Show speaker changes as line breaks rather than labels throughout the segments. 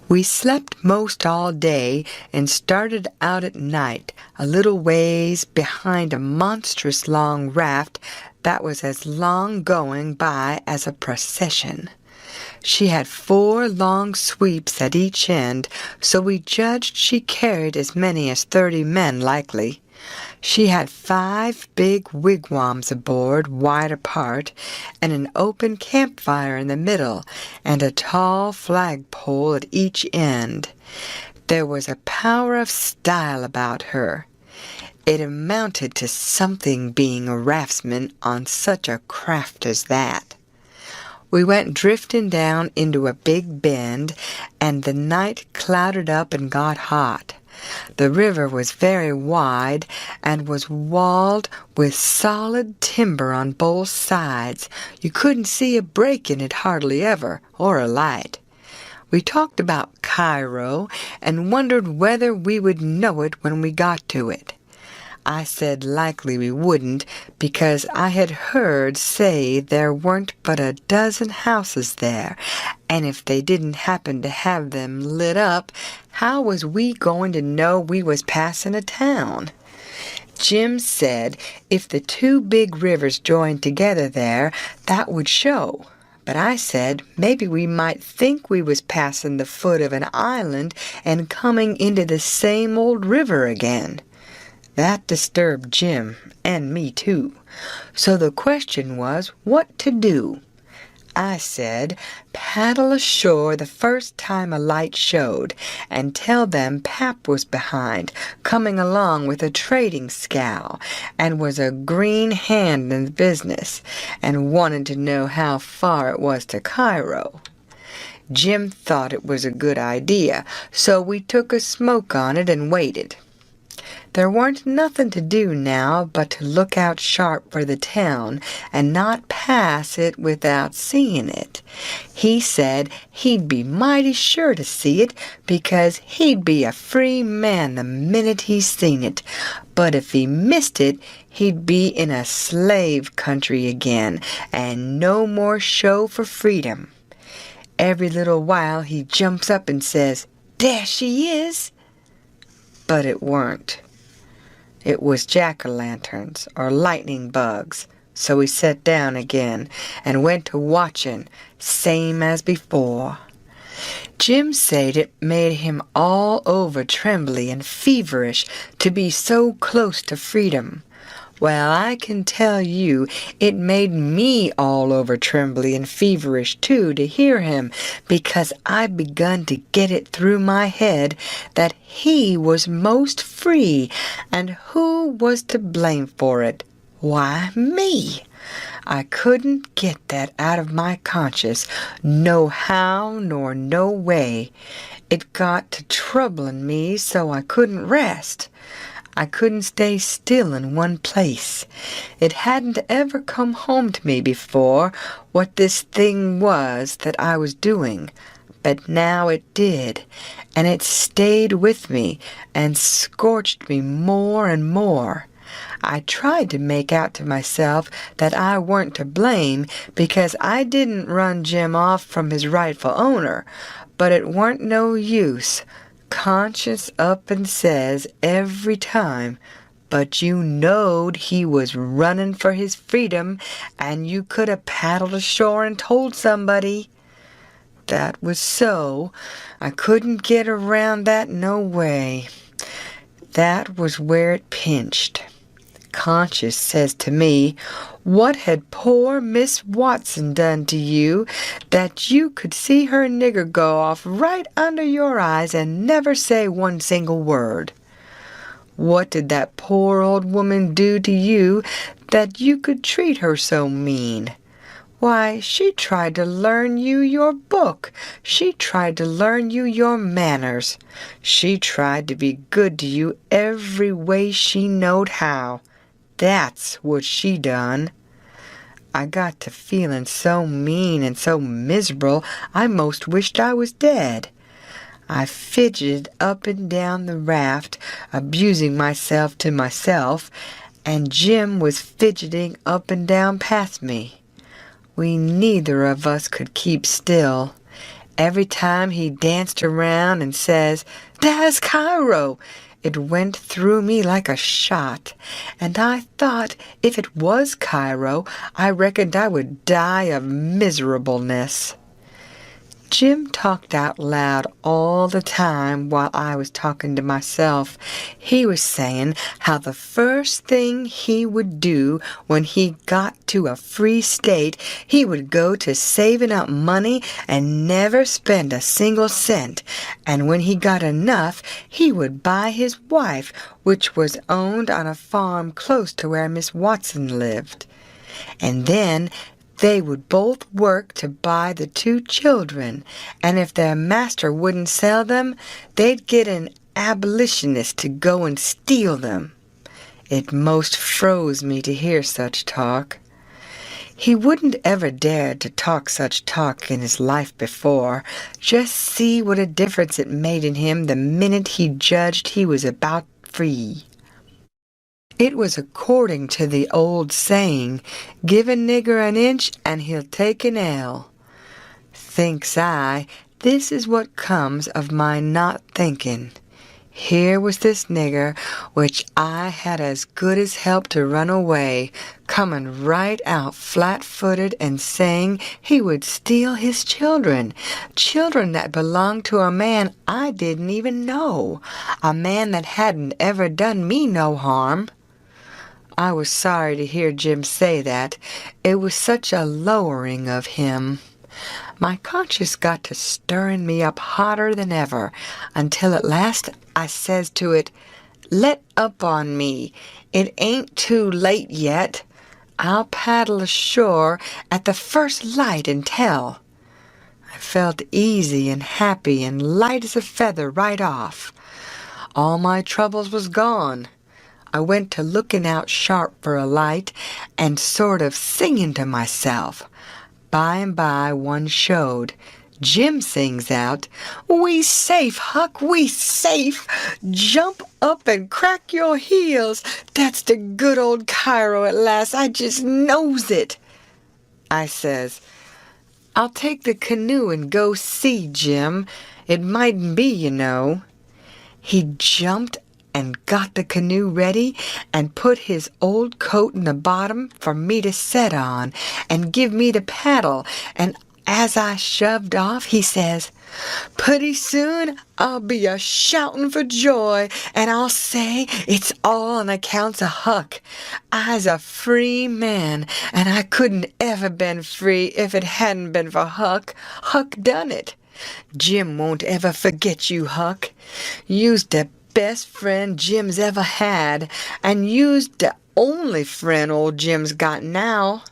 We slept most all day and started out at night a little ways behind a monstrous long raft that was as long going by as a procession. She had 4 long sweeps at each end, so we judged she carried as many as 30 men likely. She had 5 big wigwams aboard, wide apart, and an open campfire in the middle, and a tall flagpole at each end. There was a power of style about her. It amounted to something being a raftsman on such a craft as that. We went drifting down into a big bend, and the night clouded up and got hot. The river was very wide and was walled with solid timber on both sides. You couldn't see a break in it hardly ever, or a light. We talked about Cairo and wondered whether we would know it when we got to it. I said likely we wouldn't, because I had heard say there weren't but a dozen houses there, and if they didn't happen to have them lit up, how was we going to know we was passing a town? Jim said if the 2 big rivers joined together there, that would show. But I said maybe we might think we was passing the foot of an island and coming into the same old river again. That disturbed Jim, and me too. So the question was what to do. I said, paddle ashore the first time a light showed, and tell them Pap was behind, coming along with a trading scow, and was a green hand in the business, and wanted to know how far it was to Cairo. Jim thought it was a good idea, so we took a smoke on it and waited. There weren't nothing to do now but to look out sharp for the town and not pass it without seeing it. He said he'd be mighty sure to see it because he'd be a free man the minute he seen it, but if he missed it, he'd be in a slave country again and no more show for freedom. Every little while he jumps up and says, "There she is!" But it weren't. It was jack-o'-lanterns or lightning bugs, so we sat down again and went to watching, same as before. Jim said it made him all over trembly and feverish to be so close to freedom. Well, I can tell you it made me all over trembly and feverish too to hear him, because I begun to get it through my head that he was most free, and who was to blame for it? Why, me. I couldn't get that out of my conscience, no how nor no way. It got to troubling me so I couldn't rest. I couldn't stay still in one place. It hadn't ever come home to me before what this thing was that I was doing, but now it did, and it stayed with me and scorched me more and more. I tried to make out to myself that I weren't to blame because I didn't run Jim off from his rightful owner, but it weren't no use. Conscience up and says every time, but you knowed he was running for his freedom, and you could have paddled ashore and told somebody. That was so. I couldn't get around that no way. That was where it pinched. Conscience says to me, what had poor Miss Watson done to you that you could see her nigger go off right under your eyes and never say one single word? What did that poor old woman do to you that you could treat her so mean? Why, she tried to learn you your book. She tried to learn you your manners. She tried to be good to you every way she knowed how. That's what she done. I got to feeling so mean and so miserable I most wished I was dead. I fidgeted up and down the raft, abusing myself to myself, and Jim was fidgeting up and down past me. We neither of us could keep still. Every time he danced around and says, "There's Cairo," it went through me like a shot, and I thought if it was Cairo, I reckoned I would die of miserableness. Jim talked out loud all the time while I was talking to myself. He was saying how the first thing he would do when he got to a free state, he would go to saving up money and never spend a single cent. And when he got enough, he would buy his wife, which was owned on a farm close to where Miss Watson lived. And then they would both work to buy the 2 children, and if their master wouldn't sell them, they'd get an abolitionist to go and steal them. It most froze me to hear such talk. He wouldn't ever dared to talk such talk in his life before. Just see what a difference it made in him the minute he judged he was about free. It was according to the old saying, "Give a nigger an inch and he'll take an ell." Thinks I, this is what comes of my not thinking. Here was this nigger, which I had as good as helped to run away, coming right out flat-footed and saying he would steal his children that belonged to a man I didn't even know, a man that hadn't ever done me no harm. I was sorry to hear Jim say that. It was such a lowering of him. My conscience got to stirring me up hotter than ever, until at last I says to it, "Let up on me. It ain't too late yet. I'll paddle ashore at the first light and tell." I felt easy and happy and light as a feather right off. All my troubles was gone. I went to looking out sharp for a light and sort of singing to myself. By and by one showed. Jim sings out, "We safe, Huck, we safe! Jump up and crack your heels! That's the good old Cairo at last, I just knows it!" I says, "I'll take the canoe and go see, Jim. It mightn't be, you know." He jumped and got the canoe ready and put his old coat in the bottom for me to set on and give me the paddle, and as I shoved off, he says, "Pretty soon I'll be a-shouting for joy, and I'll say it's all on accounts of Huck. I's a free man, and I couldn't ever been free if it hadn't been for Huck. Huck done it. Jim won't ever forget you, Huck. You's the best friend Jim's ever had, and you's the only friend old Jim's got now."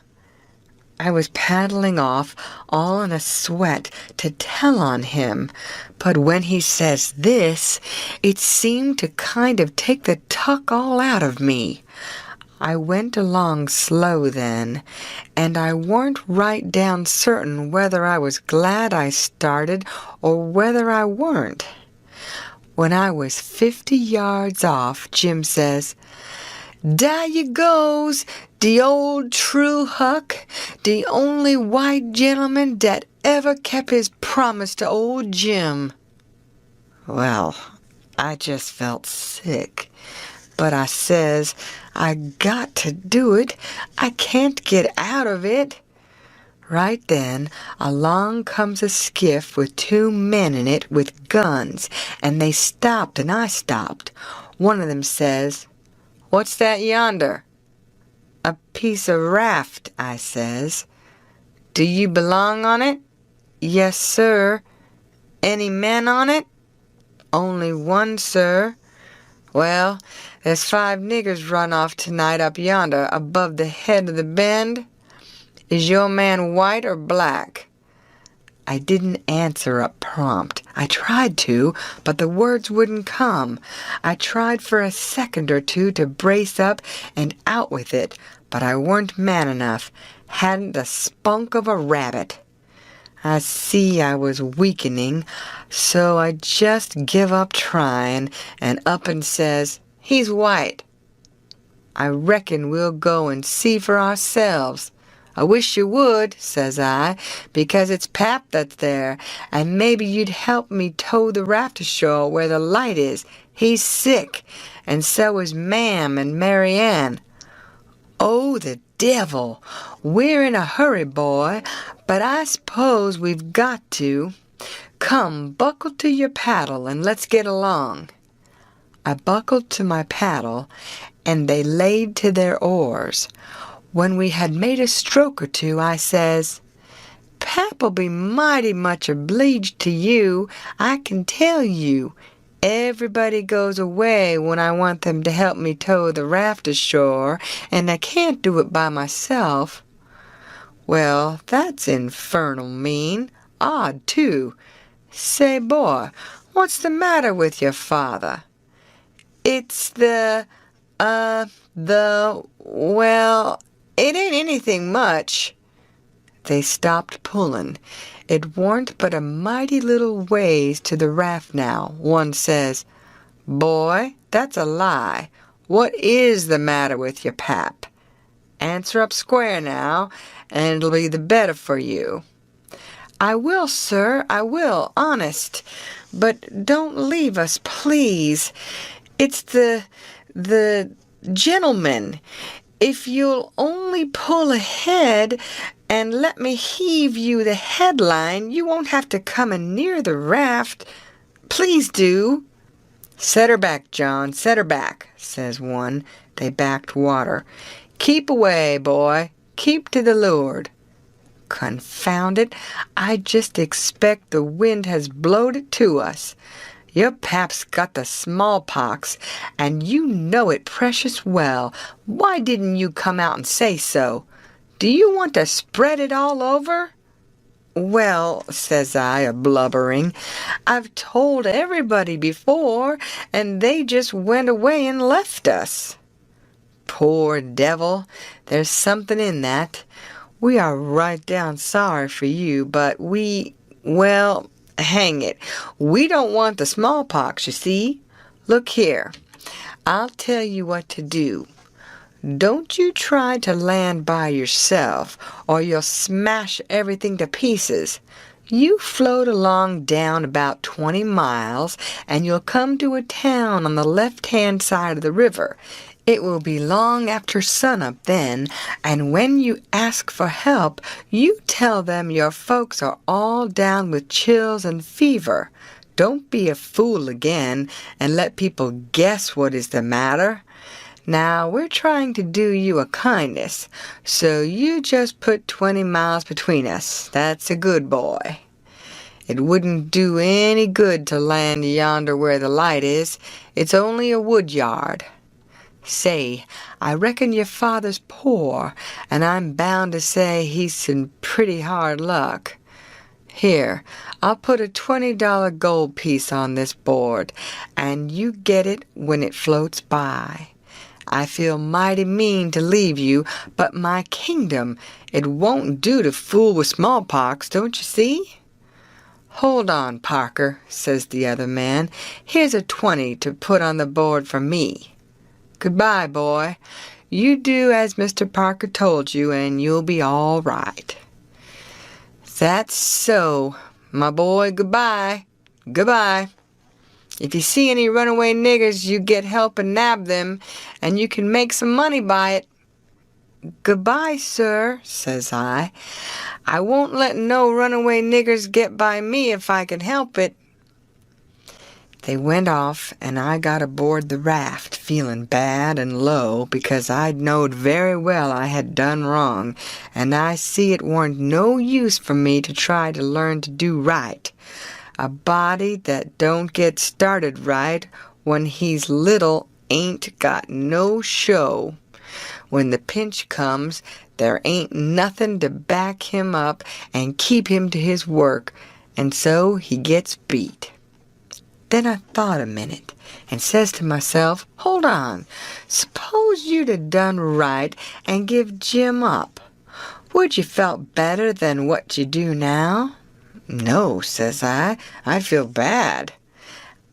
I was paddling off, all in a sweat, to tell on him, but when he says this, it seemed to kind of take the tuck all out of me. I went along slow then, and I weren't right down certain whether I was glad I started or whether I weren't. When I was 50 yards off, Jim says, "Dar you goes, de old true Huck, de only white gentleman dat ever kept his promise to old Jim." Well, I just felt sick. But I says, "I got to do it. I can't get out of it." Right then, along comes a skiff with 2 men in it with guns, and they stopped and I stopped. One of them says, "What's that yonder?" "A piece of raft," I says. "Do you belong on it?" "Yes, sir." "Any men on it?" "Only one, sir." "Well, there's 5 niggers run off tonight up yonder above the head of the bend. Is your man white or black?" I didn't answer up prompt. I tried to, but the words wouldn't come. I tried for a second or two to brace up and out with it, but I weren't man enough, hadn't the spunk of a rabbit. I see I was weakening, so I just give up trying and up and says, "He's white." "I reckon we'll go and see for ourselves." I wish you would, says I, because it's Pap that's there, and maybe you'd help me tow the raft ashore where the light is. He's sick, and so is Ma'am and Mary Ann. Oh, the devil! We're in a hurry, boy, but I suppose we've got to. Come, buckle to your paddle, and let's get along. I buckled to my paddle, and they laid to their oars. When we had made a stroke or two, I says, Pap'll be mighty much obleeged to you, I can tell you. Everybody goes away when I want them to help me tow the raft ashore, and I can't do it by myself. Well, that's infernal mean. Odd, too. Say, boy, what's the matter with your father? It's well, it ain't anything much. They stopped pulling. It warn't but a mighty little ways to the raft now. One says, Boy, that's a lie. What is the matter with your Pap? Answer up square now, and it'll be the better for you. I will, sir, I will, honest. But don't leave us, please. It's the gentleman. If you'll only pull ahead and let me heave you the headline, you won't have to come near the raft. Please do. Set her back, John, set her back, says one. They backed water. Keep away, boy. Keep to the leeward. Confound it, I just expect the wind has blowed it to us. Your Pap's got the smallpox, and you know it precious well. Why didn't you come out and say so? Do you want to spread it all over? Well, says I, a-blubbering, I've told everybody before, and they just went away and left us. Poor devil, there's something in that. We are right down sorry for you, but well, hang it, we don't want the smallpox, you see. Look here, I'll tell you what to do. Don't you try to land by yourself, or you'll smash everything to pieces. You float along down about 20 miles, and you'll come to a town on the left-hand side of the river. It will be long after sunup then, and when you ask for help, you tell them your folks are all down with chills and fever. Don't be a fool again, and let people guess what is the matter. Now, we're trying to do you a kindness, so you just put 20 miles between us. That's a good boy. It wouldn't do any good to land yonder where the light is. It's only a wood yard. Say, I reckon your father's poor, and I'm bound to say he's in pretty hard luck. Here, I'll put a $20 gold piece on this board, and you get it when it floats by. I feel mighty mean to leave you, but my kingdom, it won't do to fool with smallpox, don't you see? Hold on, Parker, says the other man. Here's a 20 to put on the board for me. Goodbye, boy. You do as Mr. Parker told you, and you'll be all right. That's so, my boy. Goodbye. Goodbye. If you see any runaway niggers, you get help and nab them, and you can make some money by it. Goodbye, sir, says I. I won't let no runaway niggers get by me if I can help it. They went off, and I got aboard the raft, feeling bad and low, because I'd knowed very well I had done wrong, and I see it warn't no use for me to try to learn to do right. A body that don't get started right when he's little ain't got no show. When the pinch comes, there ain't nothing to back him up and keep him to his work, and so he gets beat. Then I thought a minute, and says to myself, hold on, suppose you'd have done right and give Jim up. Would you felt better than what you do now? No, says I, I'd feel bad.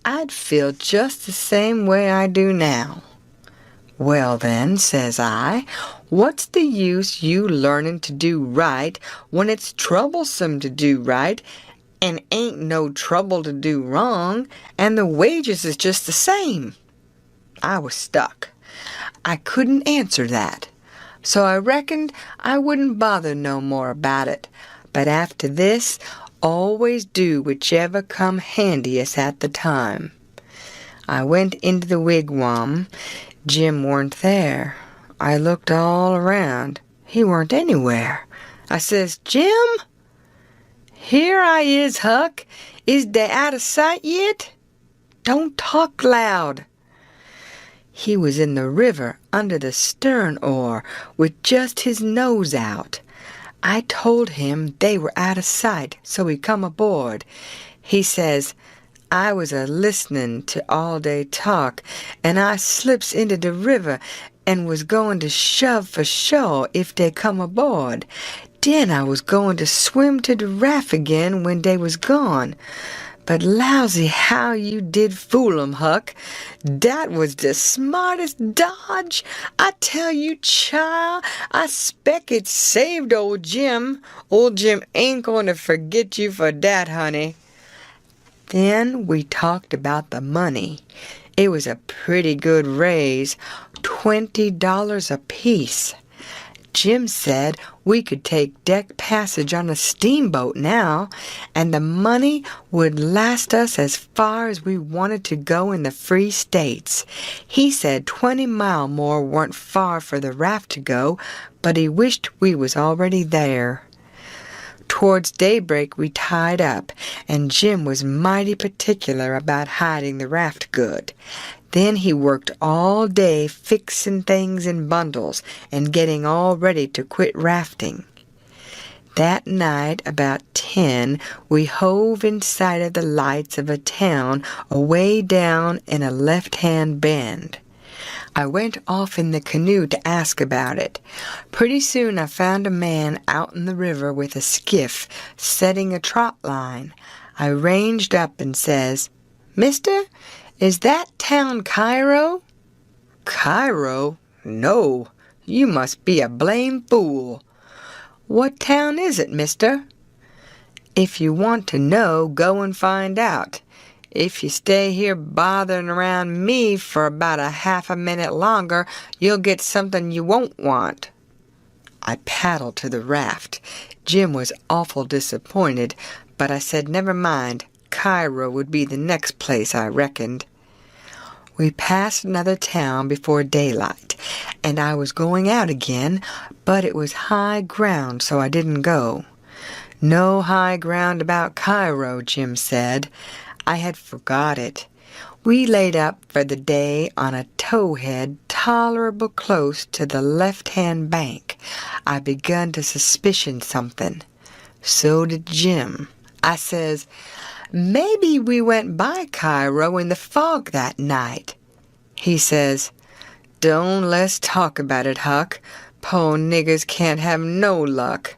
I'd feel just the same way I do now. Well then, says I, What's the use you learning to do right when it's troublesome to do right and ain't no trouble to do wrong, and the wages is just the same? I was stuck. I couldn't answer that. So I reckoned I wouldn't bother no more about it. But after this, always do whichever come handiest at the time. I went into the wigwam. Jim weren't there. I looked all around. He weren't anywhere. I says, "Jim?" "Here I is, Huck. Is dey out of sight yet?" "Don't talk loud." He was in the river under the stern oar with just his nose out. I told him they were out of sight, so he come aboard. He says, "I was a-listening to all dey talk, and I slips into the river and was going to shove for shore if dey come aboard. Den I was going to swim to the raft again when dey was gone. But lousy how you did fool 'em, Huck. Dat was the smartest dodge. I tell you, child, I spec it saved old Jim. Old Jim ain't going to forget you for dat, honey." Then we talked about the money. It was a pretty good raise, $20 apiece. Jim said we could take deck passage on a steamboat now, and the money would last us as far as we wanted to go in the Free States. He said 20 mile more weren't far for the raft to go, but he wished we was already there. Towards daybreak we tied up, and Jim was mighty particular about hiding the raft good. Then he worked all day fixing things in bundles and getting all ready to quit rafting. That night, about 10, we hove in sight of the lights of a town away down in a left-hand bend. I went off in the canoe to ask about it. Pretty soon I found a man out in the river with a skiff, setting a trot line. I ranged up and says, "Mister, is that town Cairo?" "Cairo? No, you must be a blame fool." "What town is it, mister?" "If you want to know, go and find out. If you stay here bothering around me for about a half a minute longer, you'll get something you won't want." I paddled to the raft. Jim was awful disappointed, but I said never mind. Cairo would be the next place, I reckoned. We passed another town before daylight, and I was going out again, but it was high ground, so I didn't go. "No high ground about Cairo," Jim said. I had forgot it. We laid up for the day on a towhead tolerable close to the left-hand bank. I begun to suspicion something. So did Jim. I says, "Maybe we went by Cairo in the fog that night." He says, "Don't let's talk about it, Huck. Po' niggers can't have no luck.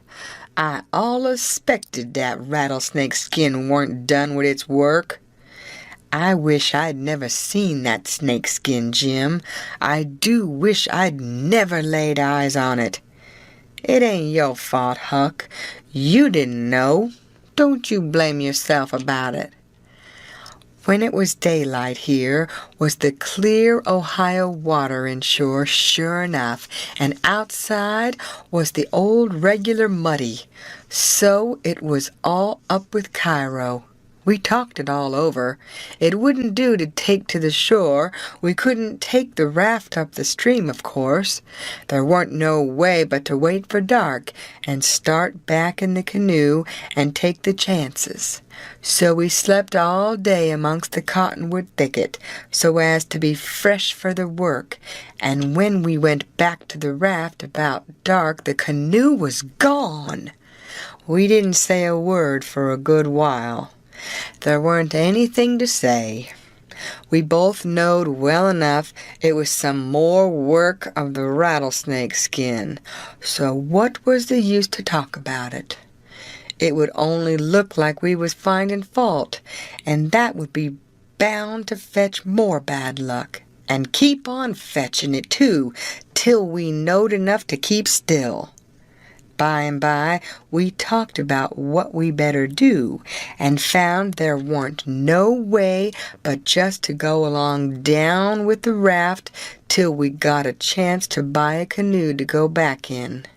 I allus 'spected dat rattlesnake skin warn't done with its work." I wish I'd never seen that snake skin, Jim. I do wish I'd never laid eyes on it. It ain't your fault, Huck. You didn't know. Don't you blame yourself about it. When it was daylight here was the clear Ohio water inshore, sure enough, and outside was the old regular muddy. So it was all up with Cairo. We talked it all over. It wouldn't do to take to the shore. We couldn't take the raft up the stream, of course. There warn't no way but to wait for dark and start back in the canoe and take the chances. So we slept all day amongst the cottonwood thicket, so as to be fresh for the work, and when we went back to the raft about dark, the canoe was gone. We didn't say a word for a good while. There weren't anything to say. We both knowed well enough it was some more work of the rattlesnake skin, so what was the use to talk about it? It would only look like we was finding fault, and that would be bound to fetch more bad luck. and keep on fetching it too, till we knowed enough to keep still. By and by, we talked about what we better do, and found there warn't no way but just to go along down with the raft till we got a chance to buy a canoe to go back in.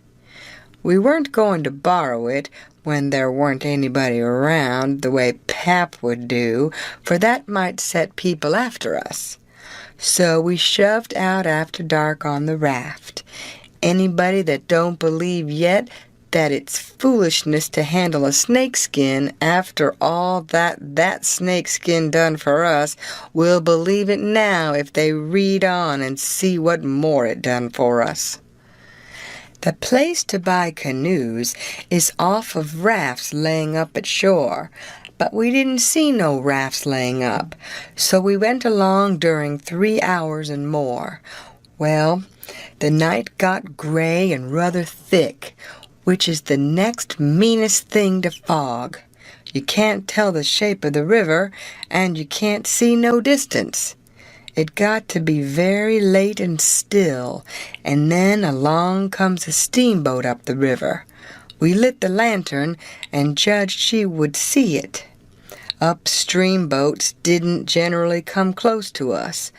We weren't going to borrow it when there weren't anybody around the way Pap would do, for that might set people after us. So we shoved out after dark on the raft. Anybody that don't believe yet that it's foolishness to handle a snakeskin after all that snakeskin done for us will believe it now if they read on and see what more it done for us. The place to buy canoes is off of rafts laying up at shore, but we didn't see no rafts laying up, so we went along during 3 hours and more. Well, the night got gray and rather thick, which is the next meanest thing to fog. You can't tell the shape of the river, and you can't see no distance. It got to be very late and still, and then along comes a steamboat up the river. We lit the lantern and judged she would see it. Upstream boats didn't generally come close to us.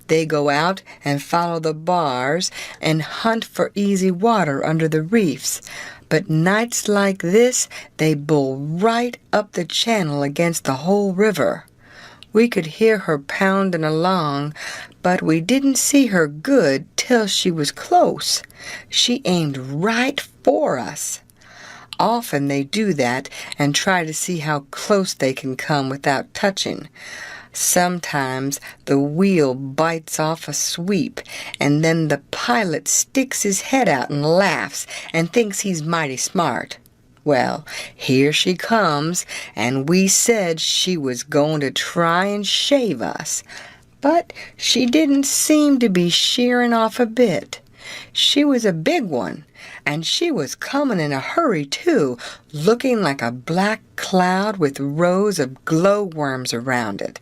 They go out and follow the bars and hunt for easy water under the reefs. But nights like this, they bull right up the channel against the whole river. We could hear her pounding along, but we didn't see her good till she was close. She aimed right for us. Often they do that and try to see how close they can come without touching. Sometimes the wheel bites off a sweep, and then the pilot sticks his head out and laughs and thinks he's mighty smart. Well, here she comes, and we said she was going to try and shave us. But she didn't seem to be shearing off a bit. She was a big one, and she was coming in a hurry, too, looking like a black cloud with rows of glowworms around it.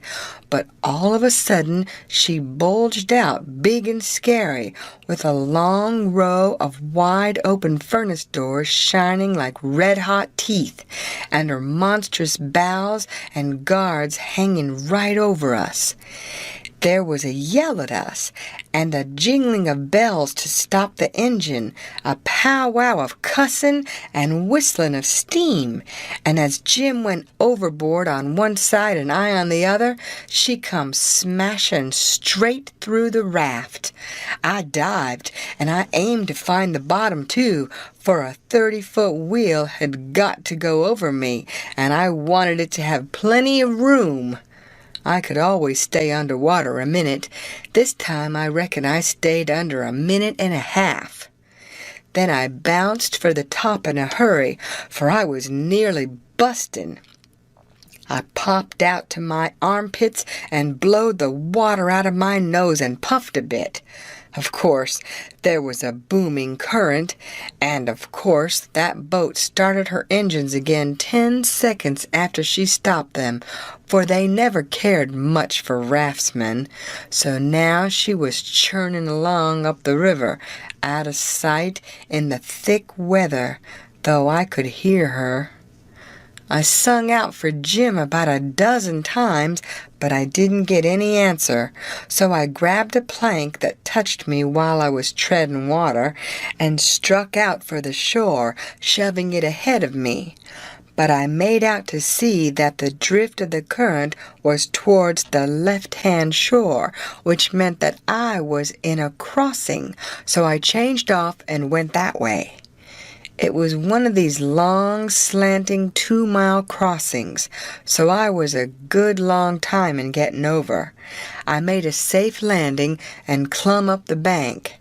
But all of a sudden, she bulged out big and scary, with a long row of wide-open furnace doors shining like red-hot teeth, and her monstrous bows and guards hanging right over us. There was a yell at us, and a jingling of bells to stop the engine, a powwow of cussing and whistling of steam, and as Jim went overboard on one side and I on the other, she come smashing straight through the raft. I dived, and I aimed to find the bottom too, for a 30-foot wheel had got to go over me, and I wanted it to have plenty of room. I could always stay underwater a minute. This time I reckon I stayed under a minute and a half. Then I bounced for the top in a hurry, for I was nearly busting. I popped out to my armpits and blowed the water out of my nose and puffed a bit. Of course, there was a booming current, and of course that boat started her engines again 10 seconds after she stopped them, for they never cared much for raftsmen. So now she was churning along up the river, out of sight in the thick weather, though I could hear her. I sung out for Jim about a dozen times, but I didn't get any answer, so I grabbed a plank that touched me while I was treading water and struck out for the shore, shoving it ahead of me. But I made out to see that the drift of the current was towards the left-hand shore, which meant that I was in a crossing, so I changed off and went that way. It was one of these long, slanting 2-mile crossings, so I was a good long time in getting over. I made a safe landing and clumb up the bank.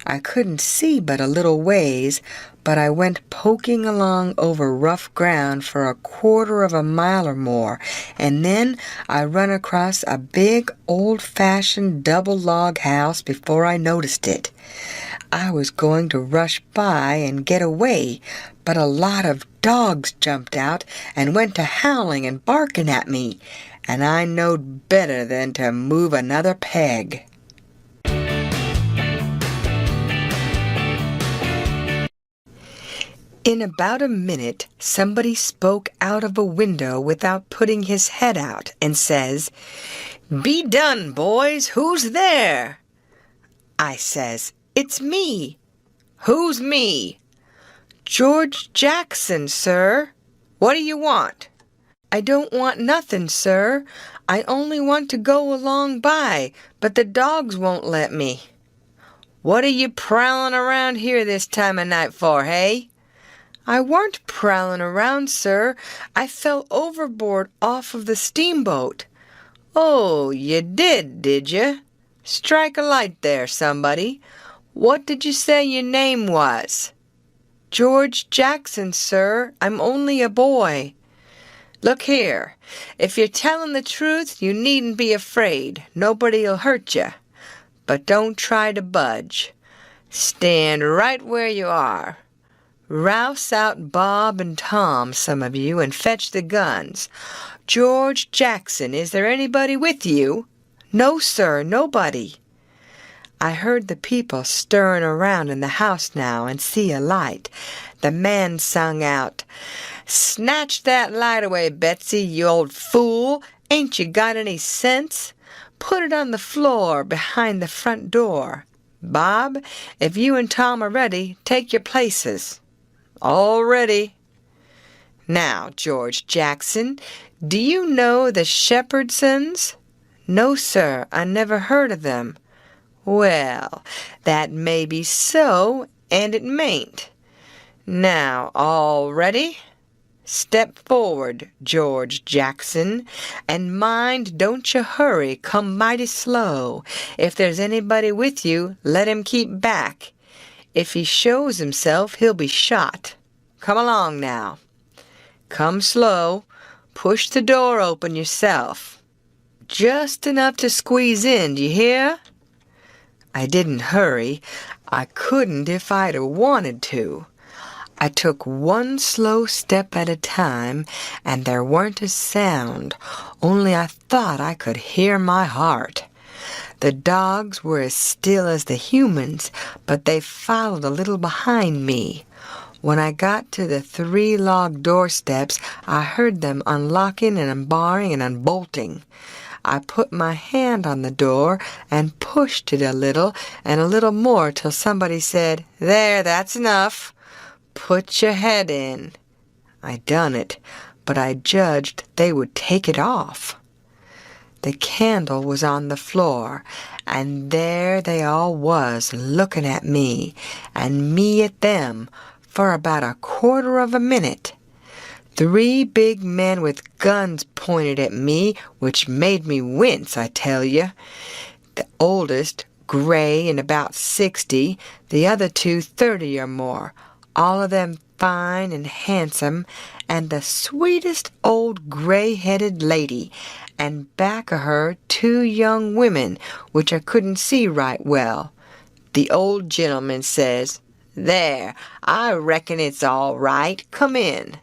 I couldn't see but a little ways, but I went poking along over rough ground for a 1/4 of a mile or more, and then I run across a big, old-fashioned double log house before I noticed it. I was going to rush by and get away, but a lot of dogs jumped out and went to howling and barking at me, and I knowed better than to move another peg. In about a minute, somebody spoke out of a window without putting his head out and says, "Be done, boys. Who's there?" I says, "It's me." "Who's me?" "George Jackson, sir." "What do you want?" "I don't want nothing, sir. I only want to go along by, but the dogs won't let me." "What are you prowling around here this time of night for, hey?" "I warn't prowling around, sir. I fell overboard off of the steamboat." "Oh, you did you? Strike a light there, somebody. What did you say your name was?" "George Jackson, sir. I'm only a boy." "Look here, if you're telling the truth, you needn't be afraid. Nobody'll hurt you. But don't try to budge. Stand right where you are. Rouse out Bob and Tom, some of you, and fetch the guns. George Jackson, is there anybody with you?" "No, sir, nobody." I heard the people stirring around in the house now and see a light. The man sung out, "Snatch that light away, Betsy, you old fool. Ain't you got any sense? Put it on the floor behind the front door. Bob, if you and Tom are ready, take your places." "All ready." "Now, George Jackson, do you know the Shepherdsons?" "No, sir, I never heard of them." "Well, that may be so, and it mayn't. Now, all ready? Step forward, George Jackson, and mind, don't you hurry, come mighty slow. If there's anybody with you, let him keep back. If he shows himself, he'll be shot. Come along now. Come slow. Push the door open yourself. Just enough to squeeze in, do you hear?" I didn't hurry. I couldn't if I'd a wanted to. I took one slow step at a time, and there weren't a sound, only I thought I could hear my heart. The dogs were as still as the humans, but they followed a little behind me. When I got to the 3 log doorsteps, I heard them unlocking and unbarring and unbolting. I put my hand on the door and pushed it a little and a little more till somebody said, "There, that's enough. Put your head in." I done it, but I judged they would take it off. The candle was on the floor, and there they all was looking at me, and me at them, for about a quarter of a minute. 3 big men with guns pointed at me, which made me wince, I tell you. The oldest, gray and about 60, the other 2 30 or more, all of them fine and handsome, and the sweetest old gray-headed lady, and back of her 2 young women, which I couldn't see right well. The old gentleman says, "There, I reckon it's all right. Come in."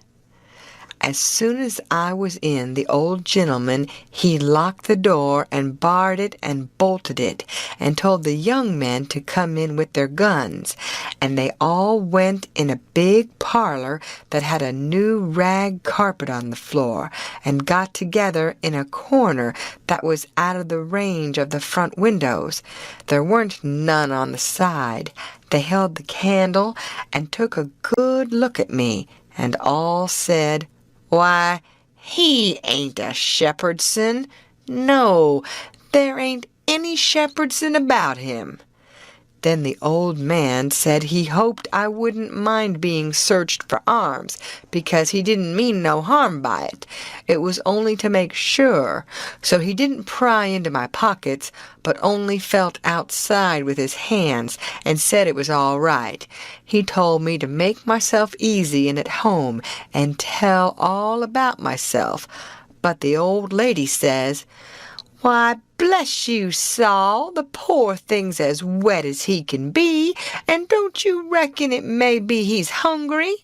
As soon as I was in, the old gentleman, he locked the door and barred it and bolted it, and told the young men to come in with their guns, and they all went in a big parlor that had a new rag carpet on the floor, and got together in a corner that was out of the range of the front windows. There weren't none on the side. They held the candle and took a good look at me, and all said, "Why, he ain't a Shepherdson. No, there ain't any Shepherdson about him." Then the old man said he hoped I wouldn't mind being searched for arms, because he didn't mean no harm by it. It was only to make sure, so he didn't pry into my pockets, but only felt outside with his hands and said it was all right. He told me to make myself easy and at home and tell all about myself. But the old lady says, "Why, bless you, Saul, the poor thing's as wet as he can be, and don't you reckon it may be he's hungry?"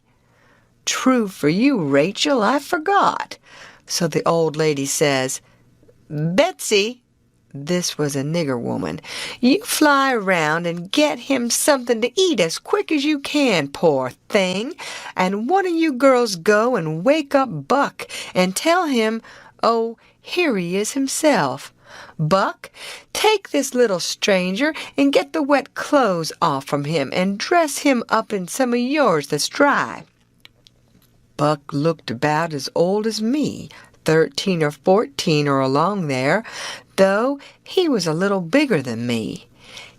"True for you, Rachel, I forgot." So the old lady says, "Betsy, This was a nigger woman. "You fly around and get him something to eat as quick as you can, poor thing. And one of you girls go and wake up Buck and tell him, oh, here he is himself. Buck, take this little stranger and get the wet clothes off from him and dress him up in some of yours that's dry." Buck looked about as old as me, 13 or 14 or along there, though he was a little bigger than me.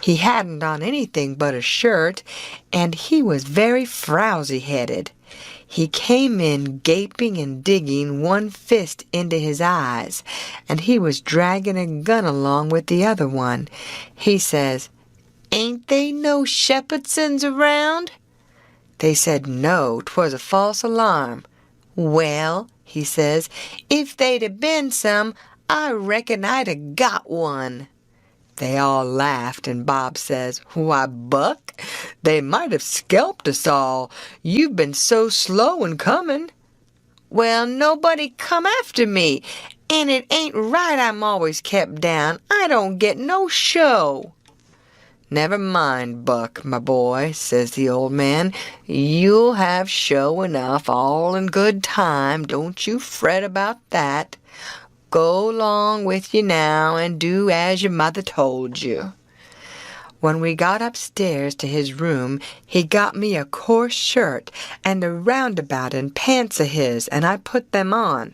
He hadn't on anything but a shirt, and he was very frowsy-headed. He came in gaping and digging one fist into his eyes, and he was dragging a gun along with the other one. He says, "Ain't they no Shepherdsons around?" They said no, 'twas a false alarm. "Well," he says, "if they'd have been some, I reckon I'd have got one." They all laughed, and Bob says, "Why, Buck, they might have scalped us all. You've been so slow in coming." "Well, nobody come after me, and it ain't right I'm always kept down. I don't get no show." "Never mind, Buck, my boy," says the old man. "You'll have show enough all in good time. Don't you fret about that. Go 'long with you now and do as your mother told you." When we got upstairs to his room, he got me a coarse shirt and a roundabout and pants of his, and I put them on.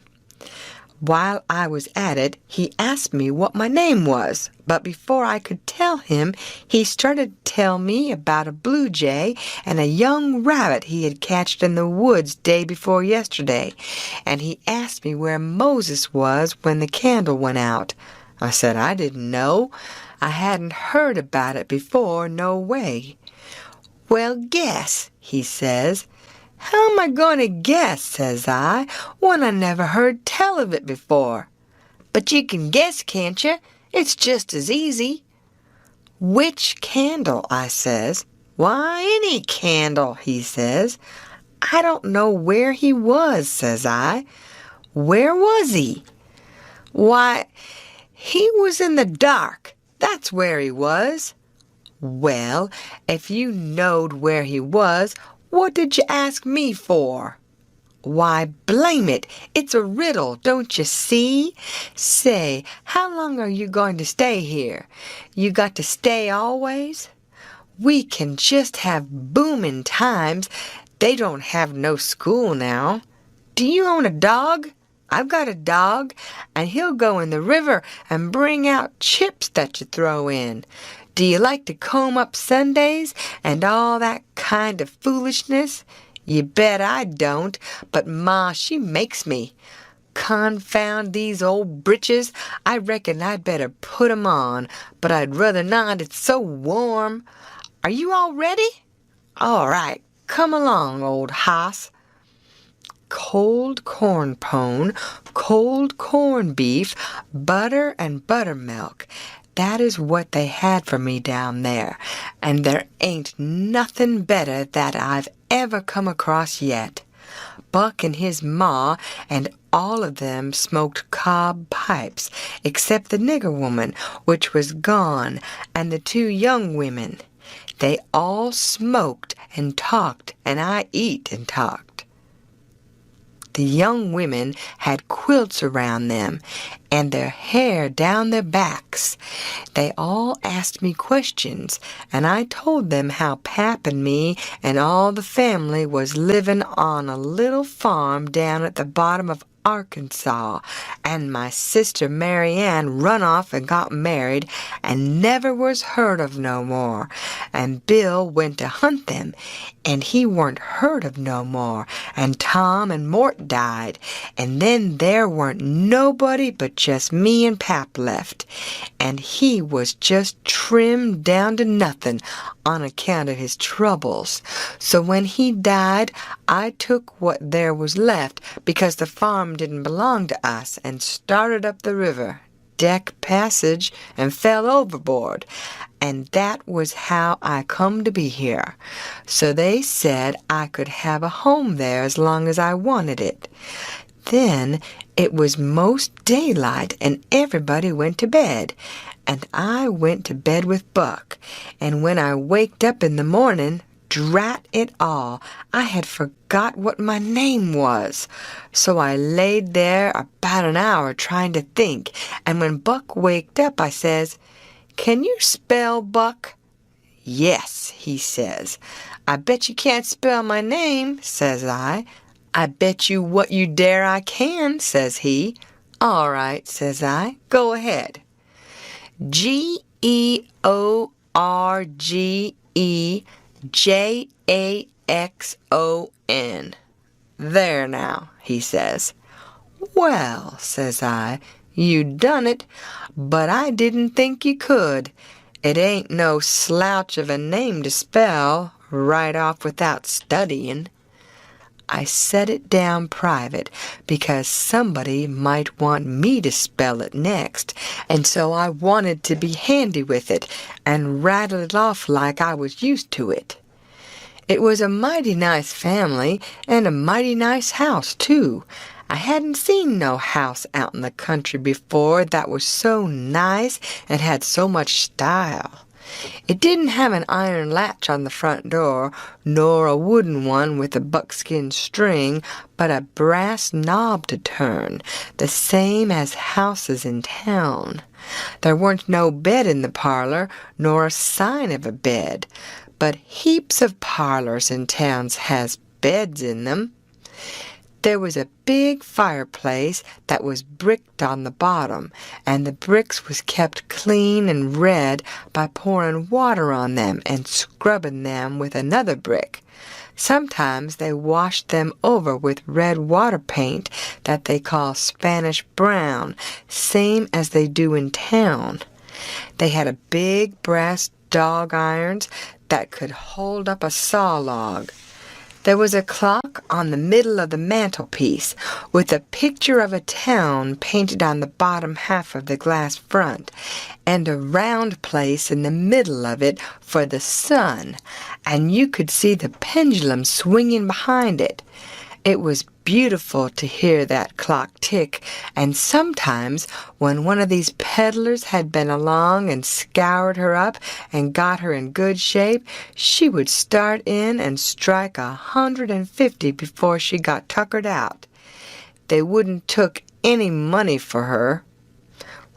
While I was at it, he asked me what my name was, but before I could tell him, he started to tell me about a blue jay and a young rabbit he had catched in the woods day before yesterday, and he asked me where Moses was when the candle went out. I said I didn't know. I hadn't heard about it before, no way. "Well, guess," he says. "How am I going to guess," says I, "when I never heard tell of it before?" "But you can guess, can't you? It's just as easy." "Which candle?" I says. "Why, any candle," he says. "I don't know where he was," says I. "Where was he?" "Why, he was in the dark. That's where he was." "Well, if you knowed where he was, what did you ask me for?" "Why, blame it, it's a riddle, don't you see? Say, how long are you going to stay here? You got to stay always? We can just have booming times. They don't have no school now. Do you own a dog? I've got a dog, and he'll go in the river and bring out chips that you throw in. Do you like to comb up Sundays and all that kind of foolishness? You bet I don't, but Ma, she makes me. Confound these old britches. I reckon I'd better put 'em on, but I'd rather not, it's so warm. Are you all ready? All right, come along, old hoss." Cold corn pone, cold corned beef, butter and buttermilk. That is what they had for me down there, and there ain't nothing better that I've ever come across yet. Buck and his ma and all of them smoked cob pipes, except the nigger woman, which was gone, and the two young women. They all smoked and talked, and I eat and talked. The young women had quilts around them and their hair down their backs. They all asked me questions, and I told them how Pap and me and all the family was living on a little farm down at the bottom of Arkansas, and my sister Mary Ann run off and got married and never was heard of no more, and Bill went to hunt them, and he weren't heard of no more, and Tom and Mort died, and then there weren't nobody but just me and Pap left, and he was just trimmed down to nothing on account of his troubles. So when he died, I took what there was left, because the farm didn't belong to us, and started up the river, deck passage, and fell overboard. And that was how I come to be here. So they said I could have a home there as long as I wanted it. Then It was most daylight, and everybody went to bed, and I went to bed with Buck, and when I waked up in the morning, drat it all, I had forgot what my name was. So I laid there about an hour trying to think, and when Buck waked up, I says, "Can you spell, Buck?" "Yes," he says. "I bet you can't spell my name," says I. "I bet you what you dare I can," says he. "All right," says I. "Go ahead." Georgejackson. There now, he says. "Well," says I, "you done it, but I didn't think you could. It ain't no slouch of a name to spell right off without studying." I set it down private because somebody might want me to spell it next, and so I wanted to be handy with it and rattle it off like I was used to it. It was a mighty nice family and a mighty nice house, too. I hadn't seen no house out in the country before that was so nice and had so much style. It didn't have an iron latch on the front door, nor a wooden one with a buckskin string, but a brass knob to turn, the same as houses in town. There weren't no bed in the parlor, nor a sign of a bed, but heaps of parlors in towns has beds in them. There was a big fireplace that was bricked on the bottom, and the bricks was kept clean and red by pouring water on them and scrubbing them with another brick. Sometimes they washed them over with red water paint that they call Spanish brown, same as they do in town. They had a big brass dog irons that could hold up a saw log. There was a clock on the middle of the mantelpiece with a picture of a town painted on the bottom half of the glass front, and a round place in the middle of it for the sun, and you could see the pendulum swinging behind it. It was beautiful to hear that clock tick, and sometimes when one of these peddlers had been along and scoured her up and got her in good shape, she would start in and strike 150 before she got tuckered out. They wouldn't took any money for her.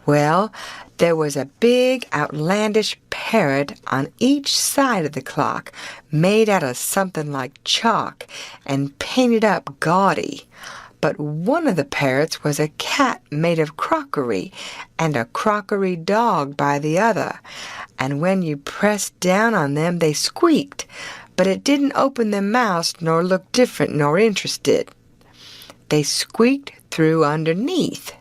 Well, there was a big outlandish parrot on each side of the clock, made out of something like chalk and painted up gaudy. But one of the parrots was a cat made of crockery, and a crockery dog by the other, and when you pressed down on them they squeaked, but it didn't open their mouths nor look different nor interested. They squeaked through underneath.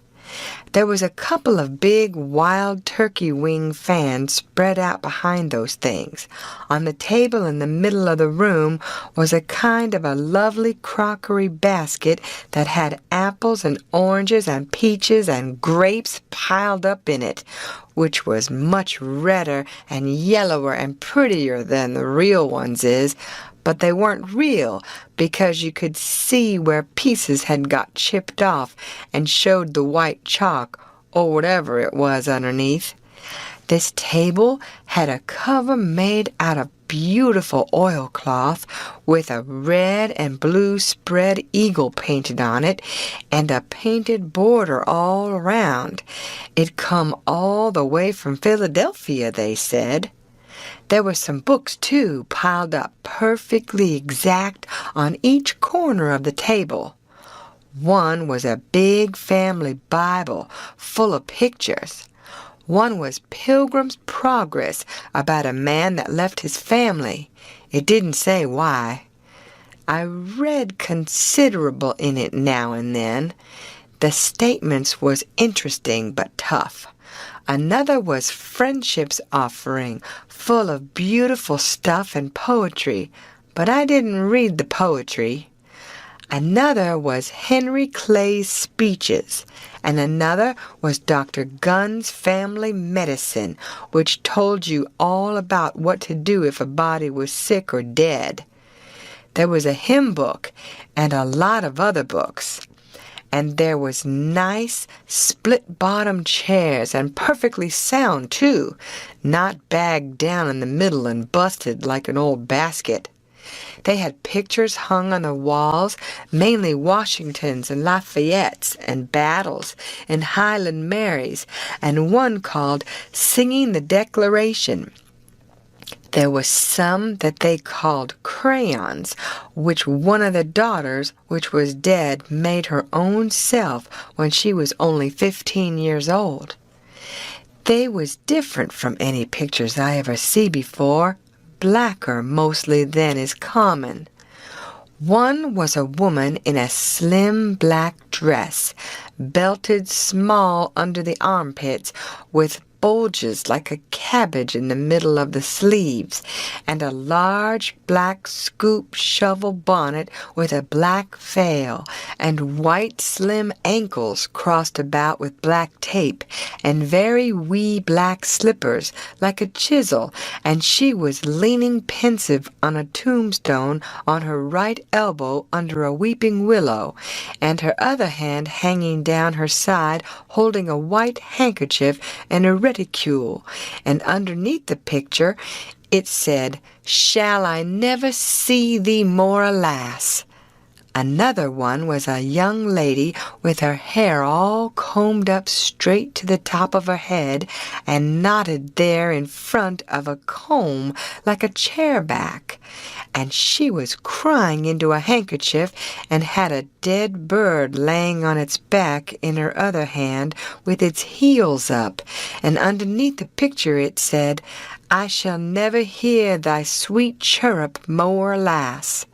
There was a couple of big wild turkey wing fans spread out behind those things. On the table in the middle of the room was a kind of a lovely crockery basket that had apples and oranges and peaches and grapes piled up in it, which was much redder and yellower and prettier than the real ones is, but they weren't real because you could see where pieces had got chipped off and showed the white chalk or whatever it was underneath. This table had a cover made out of beautiful oilcloth with a red and blue spread eagle painted on it and a painted border all around. It come all the way from Philadelphia, they said. There were some books, too, piled up perfectly exact on each corner of the table. One was a big family Bible full of pictures. One was Pilgrim's Progress about a man that left his family. It didn't say why. I read considerable in it now and then. The statements was interesting but tough. Another was Friendship's Offering, full of beautiful stuff and poetry, but I didn't read the poetry. Another was Henry Clay's Speeches, and another was Dr. Gunn's Family Medicine, which told you all about what to do if a body was sick or dead. There was a hymn book and a lot of other books. and there was nice split-bottom chairs, and perfectly sound, too, not bagged down in the middle and busted like an old basket. They had pictures hung on the walls, mainly Washingtons and Lafayettes and battles and Highland Marys, and one called Singing the Declaration. There was some that they called crayons, which one of the daughters, which was dead, made her own self when she was only 15 years old. They was different from any pictures I ever see before, blacker mostly than is common. One was a woman in a slim black dress, belted small under the armpits, with bulges like a cabbage in the middle of the sleeves, and a large black scoop shovel bonnet with a black veil, and white slim ankles crossed about with black tape, and very wee black slippers like a chisel, and she was leaning pensive on a tombstone on her right elbow under a weeping willow, and her other hand hanging down her side holding a white handkerchief and a reticule, and underneath the picture it said, "Shall I never see thee more, alas?" Another one was a young lady with her hair all combed up straight to the top of her head and knotted there in front of a comb like a chair back, and she was crying into a handkerchief and had a dead bird laying on its back in her other hand with its heels up, and underneath the picture it said, "I shall never hear thy sweet chirrup more, alas."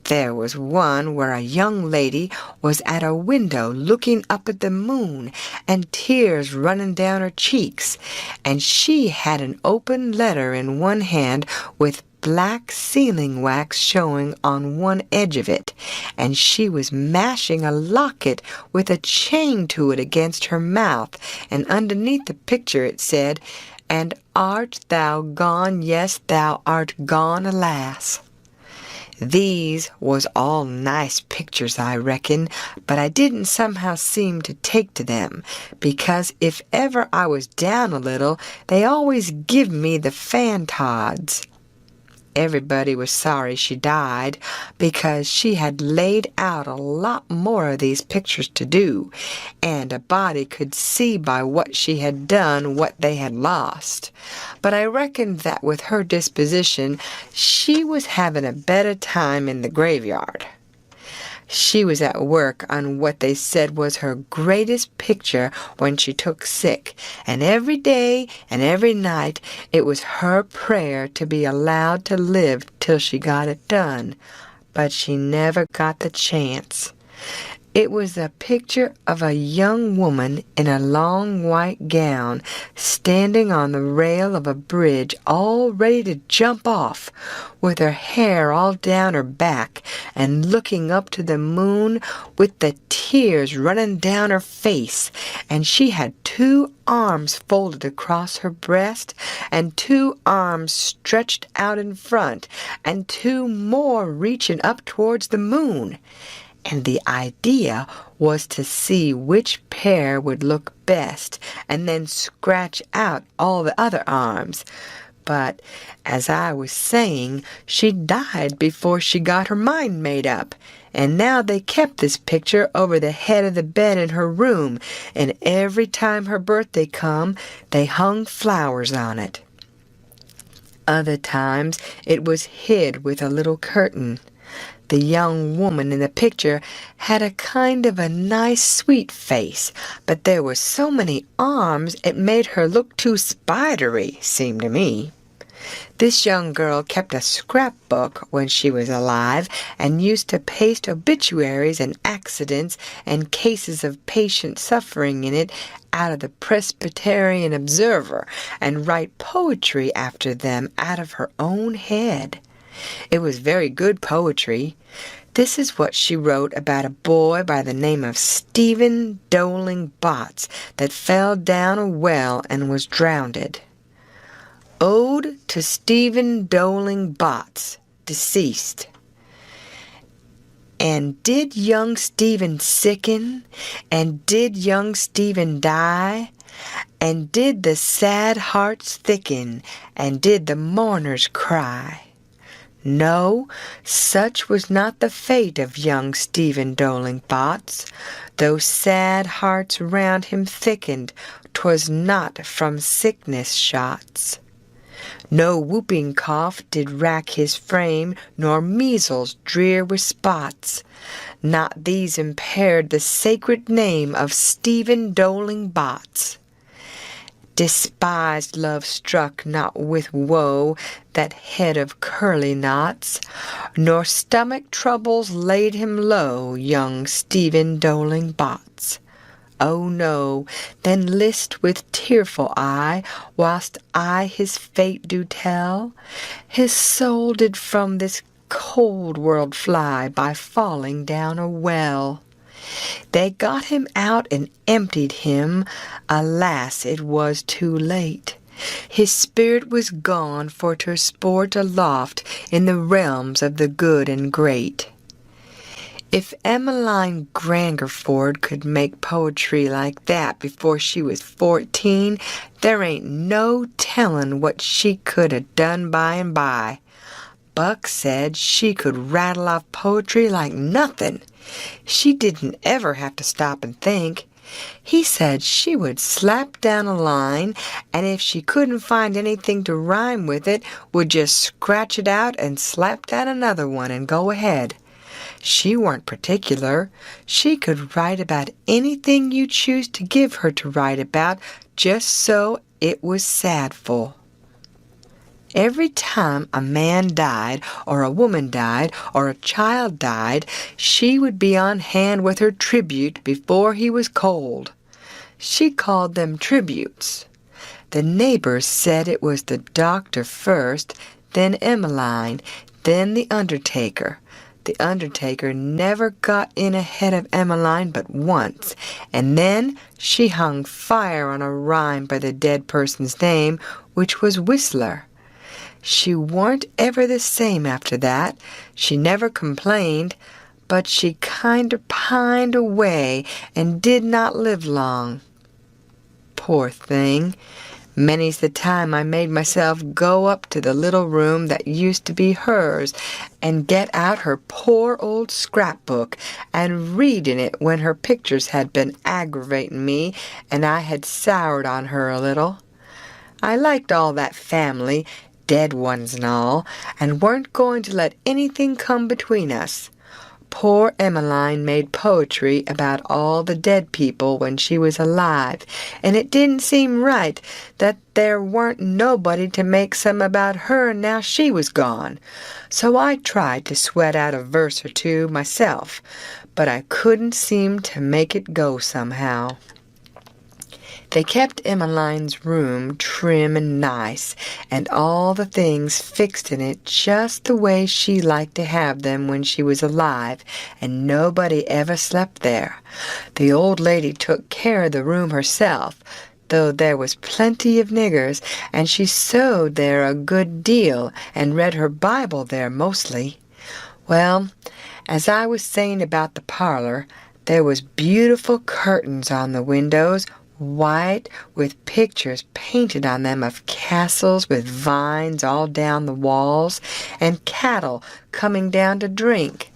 There was one where a young lady was at a window looking up at the moon, and tears running down her cheeks, and she had an open letter in one hand with black sealing wax showing on one edge of it, and she was mashing a locket with a chain to it against her mouth, and underneath the picture it said, "And art thou gone? Yes, thou art gone, alas." These was all nice pictures, I reckon, but I didn't somehow seem to take to them, because if ever I was down a little, they always give me the fantods. Everybody was sorry she died, because she had laid out a lot more of these pictures to do, and a body could see by what she had done what they had lost. But I reckoned that with her disposition, she was having a better time in the graveyard. She was at work on what they said was her greatest picture when she took sick, and every day and every night it was her prayer to be allowed to live till she got it done, but she never got the chance. It was a picture of a young woman in a long white gown standing on the rail of a bridge all ready to jump off, with her hair all down her back and looking up to the moon with the tears running down her face, and she had 2 arms folded across her breast and 2 arms stretched out in front and 2 more reaching up towards the moon. And the idea was to see which pair would look best and then scratch out all the other arms. But, as I was saying, she died before she got her mind made up, and now they kept this picture over the head of the bed in her room, and every time her birthday come, they hung flowers on it. Other times it was hid with a little curtain. The young woman in the picture had a kind of a nice sweet face, but there were so many arms it made her look too spidery, seemed to me. This young girl kept a scrapbook when she was alive, and used to paste obituaries and accidents and cases of patient suffering in it out of the Presbyterian Observer, and write poetry after them out of her own head. It was very good poetry. This is what she wrote about a boy by the name of Stephen Dowling Botts that fell down a well and was drowned. Ode to Stephen Dowling Botts, deceased. And did young Stephen sicken? And did young Stephen die? And did the sad hearts thicken? And did the mourners cry? No, such was not the fate of young Stephen Doling-Bots. Though sad hearts round him thickened, 'twas not from sickness shots. No whooping cough did rack his frame, nor measles drear with spots. Not these impaired the sacred name of Stephen Doling-Bots. Despised love struck not with woe that head of curly knots, nor stomach troubles laid him low, young Stephen Doling-Bots. Oh no, then list with tearful eye, whilst I his fate do tell, his soul did from this cold world fly by falling down a well. They got him out and emptied him. Alas, it was too late. His spirit was gone for to sport aloft in the realms of the good and great. If Emmeline Grangerford could make poetry like that before she was 14, there ain't no tellin' what she could 'a' done by and by. Buck said she could rattle off poetry like nothing. She didn't ever have to stop and think. He said she would slap down a line, and if she couldn't find anything to rhyme with it, would just scratch it out and slap down another one and go ahead. She weren't particular. She could write about anything you choose to give her to write about, just so it was sadful. Every time a man died, or a woman died, or a child died, she would be on hand with her tribute before he was cold. She called them tributes. The neighbors said it was the doctor first, then Emmeline, then the undertaker. The undertaker never got in ahead of Emmeline but once, and then she hung fire on a rhyme by the dead person's name, which was Whistler. She warn't ever the same after that. She never complained, but she kinder pined away and did not live long. Poor thing. Many's the time I made myself go up to the little room that used to be hers and get out her poor old scrapbook and read in it when her pictures had been aggravatin' me and I had soured on her a little. I liked all that family, dead ones and all, and weren't going to let anything come between us. Poor Emmeline made poetry about all the dead people when she was alive, and it didn't seem right that there weren't nobody to make some about her now she was gone. So I tried to sweat out a verse or two myself, but I couldn't seem to make it go somehow. They kept Emmeline's room trim and nice, and all the things fixed in it just the way she liked to have them when she was alive, and nobody ever slept there. The old lady took care of the room herself, though there was plenty of niggers, and she sewed there a good deal and read her Bible there mostly. Well, as I was saying about the parlor, there was beautiful curtains on the windows, white, with pictures painted on them of castles with vines all down the walls, and cattle coming down to drink.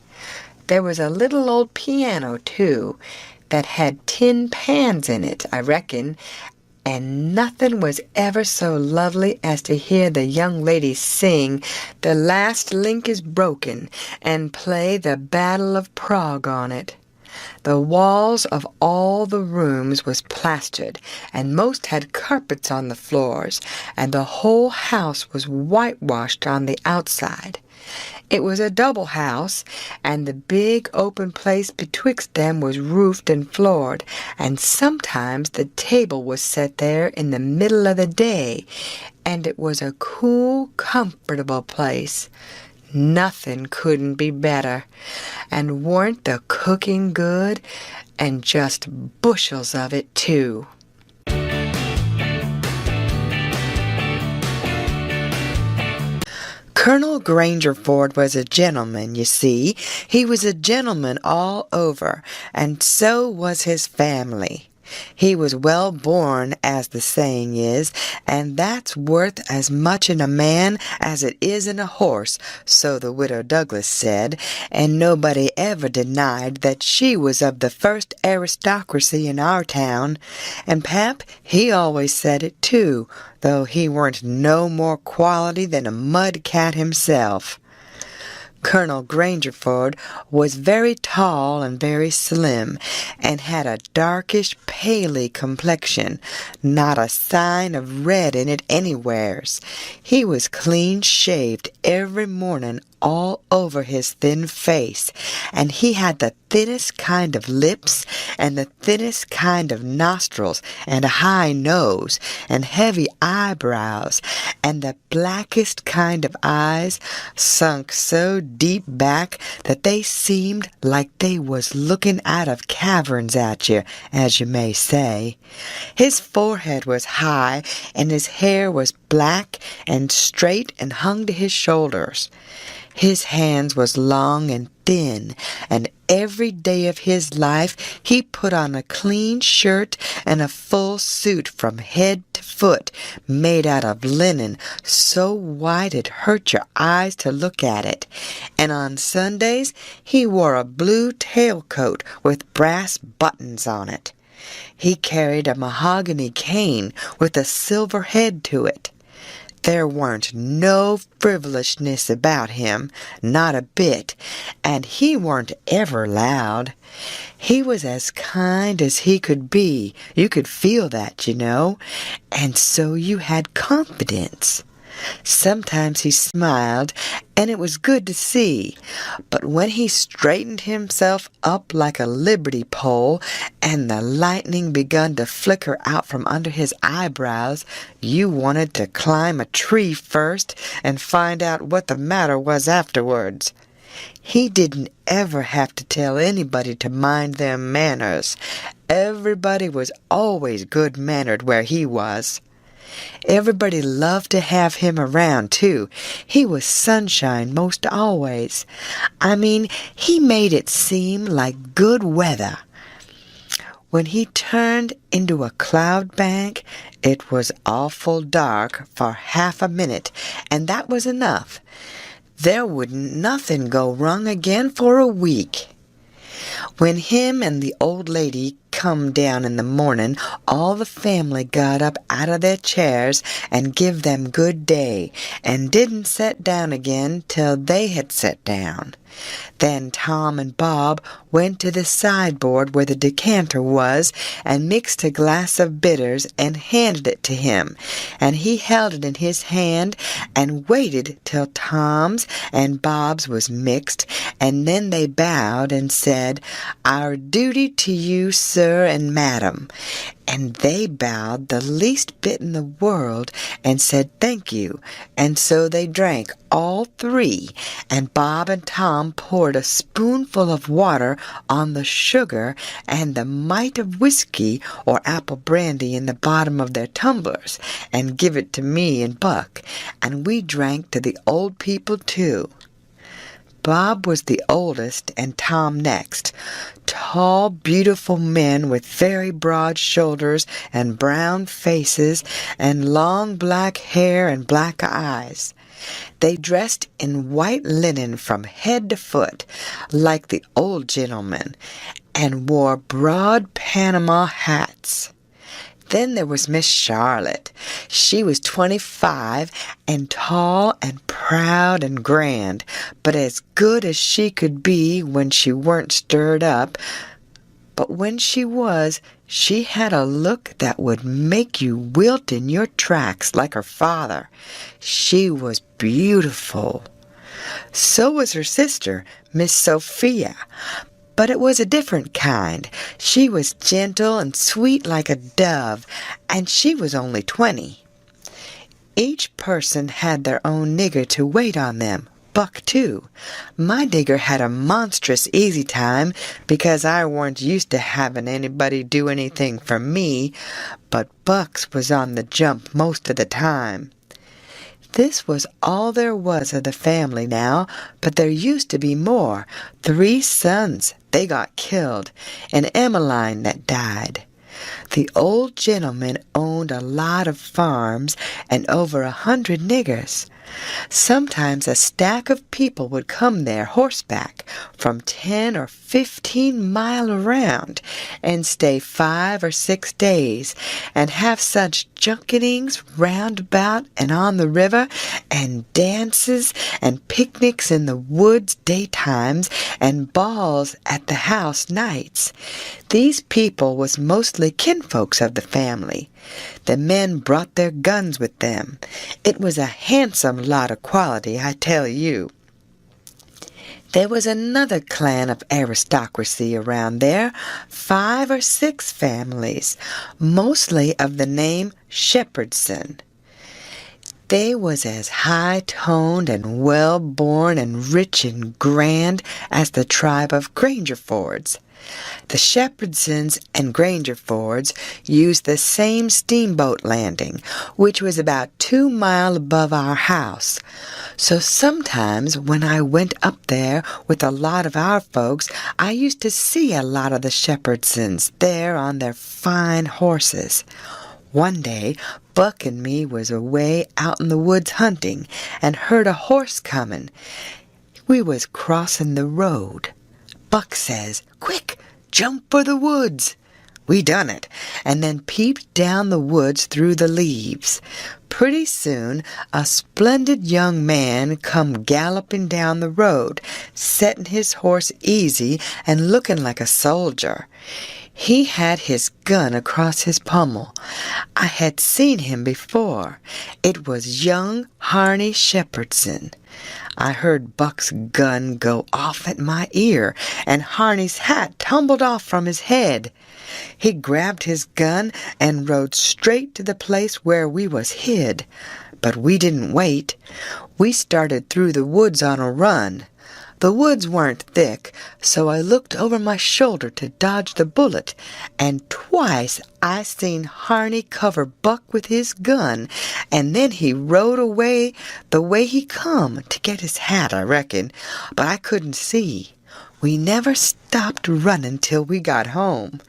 There was a little old piano, too, that had tin pans in it, I reckon, and nothing was ever so lovely as to hear the young ladies sing "The Last Link is Broken" and play "The Battle of Prague" on it. The walls of all the rooms was plastered, and most had carpets on the floors, and the whole house was whitewashed on the outside. It was a double house, and the big open place betwixt them was roofed and floored, and sometimes the table was set there in the middle of the day, and it was a cool, comfortable place. Nothing couldn't be better, and weren't the cooking good, and just bushels of it, too. Colonel Grangerford was a gentleman, you see. He was a gentleman all over, and so was his family. He was well born, as the saying is, and that's worth as much in a man as it is in a horse, so the widow Douglas said, and nobody ever denied that she was of the first aristocracy in our town, and Pap, he always said it too, though he weren't no more quality than a mud cat himself. Colonel Grangerford was very tall and very slim, and had a darkish, paly complexion, not a sign of red in it anywheres. He was clean-shaved every morning all over his thin face, and he had the thinnest kind of lips, and the thinnest kind of nostrils, and a high nose, and heavy eyebrows, and the blackest kind of eyes, sunk so deep back that they seemed like they was looking out of caverns at you, as you may say. His forehead was high, and his hair was black and straight and hung to his shoulders. His hands was long and thin, and every day of his life he put on a clean shirt and a full suit from head to foot, made out of linen, so white it hurt your eyes to look at it. And on Sundays he wore a blue tailcoat with brass buttons on it. He carried a mahogany cane with a silver head to it. There weren't no frivolousness about him, not a bit, and he weren't ever loud. He was as kind as he could be. You could feel that, you know, and so you had confidence. Sometimes he smiled, and it was good to see, but when he straightened himself up like a liberty pole, and the lightning begun to flicker out from under his eyebrows, you wanted to climb a tree first and find out what the matter was afterwards. He didn't ever have to tell anybody to mind their manners. Everybody was always good-mannered where he was. Everybody loved to have him around, too. He was sunshine most always. I mean, he made it seem like good weather. When he turned into a cloud bank, it was awful dark for half a minute, and that was enough. There wouldn't nothing go wrong again for a week. When him and the old lady come down in the morning, all the family got up out of their chairs and give them good day, and didn't set down again till they had set down. Then Tom and Bob went to the sideboard where the decanter was, and mixed a glass of bitters and handed it to him, and he held it in his hand and waited till Tom's and Bob's was mixed, and then they bowed and said, "Our duty to you, sir and madam," and they bowed the least bit in the world and said thank you, and so they drank all three, and Bob and Tom poured a spoonful of water on the sugar and the mite of whiskey or apple brandy in the bottom of their tumblers, and give it to me and Buck, and we drank to the old people too. Bob was the oldest and Tom next. Tall, beautiful men with very broad shoulders and brown faces and long black hair and black eyes. They dressed in white linen from head to foot, like the old gentlemen, and wore broad Panama hats. Then there was Miss Charlotte. She was 25 and tall and proud and grand, but as good as she could be when she weren't stirred up. But when she was, she had a look that would make you wilt in your tracks like her father. She was beautiful. So was her sister, Miss Sophia. But it was a different kind. She was gentle and sweet like a dove, and she was only 20. Each person had their own nigger to wait on them, Buck too. My nigger had a monstrous easy time because I weren't used to having anybody do anything for me, but Buck's was on the jump most of the time. This was all there was of the family now, but there used to be more. 3 sons, they got killed, and Emmeline that died. The old gentleman owned a lot of farms and over 100 niggers. Sometimes a stack of people would come there horseback from 10 or 15 mile around and stay 5 or 6 days and have such junketings round about and on the river and dances and picnics in the woods daytimes and balls at the house nights. These people was mostly kinfolks of the family. The men brought their guns with them. It was a handsome lot of quality, I tell you. There was another clan of aristocracy around there, 5 or 6 families, mostly of the name Shepherdson. They was as high-toned and well-born and rich and grand as the tribe of Grangerfords. The Shepherdsons and Grangerfords used the same steamboat landing, which was about 2 miles above our house. So sometimes when I went up there with a lot of our folks, I used to see a lot of the Shepherdsons there on their fine horses. One day, Buck and me was away out in the woods hunting and heard a horse comin'. We was crossin' the road. Buck says, "Quick, jump for the woods." We done it, and then peeped down the woods through the leaves. Pretty soon, a splendid young man come galloping down the road, setting his horse easy and looking like a soldier. He had his gun across his pommel. I had seen him before. It was young Harney Shepherdson. I heard Buck's gun go off at my ear, and Harney's hat tumbled off from his head. He grabbed his gun and rode straight to the place where we was hid. But we didn't wait. We started through the woods on a run. The woods weren't thick, so I looked over my shoulder to dodge the bullet, and twice I seen Harney cover Buck with his gun, and then he rode away the way he come, to get his hat, I reckon, but I couldn't see. We never stopped running till we got home.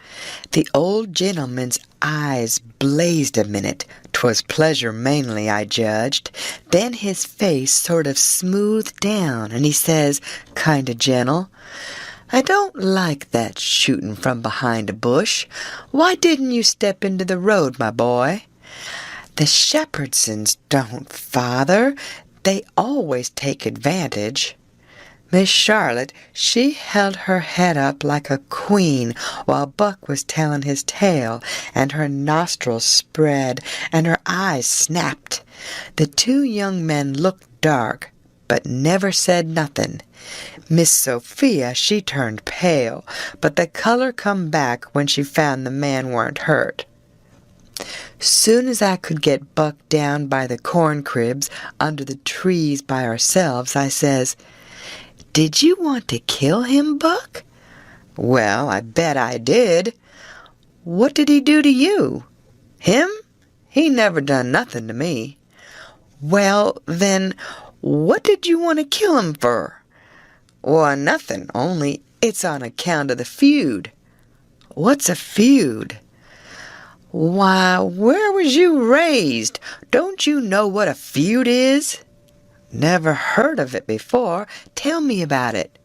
The old gentleman's eyes blazed a minute. 'Twas pleasure mainly, I judged. Then his face sort of smoothed down, and he says, kind o' gentle, "I don't like that shooting from behind a bush. Why didn't you step into the road, my boy?" "The Shepherdsons don't, father. They always take advantage." Miss Charlotte, she held her head up like a queen while Buck was telling his tale, and her nostrils spread, and her eyes snapped. The 2 young men looked dark, but never said nothing. Miss Sophia, she turned pale, but the color come back when she found the man weren't hurt. Soon as I could get Buck down by the corn cribs under the trees by ourselves, I says, "Did you want to kill him, Buck?" "Well, I bet I did." "What did he do to you?" "Him? He never done nothing to me." "Well, then, what did you want to kill him for?" "Why, nothing, only it's on account of the feud." "What's a feud?" "Why, where was you raised? Don't you know what a feud is?" "Never heard of it before. Tell me about it."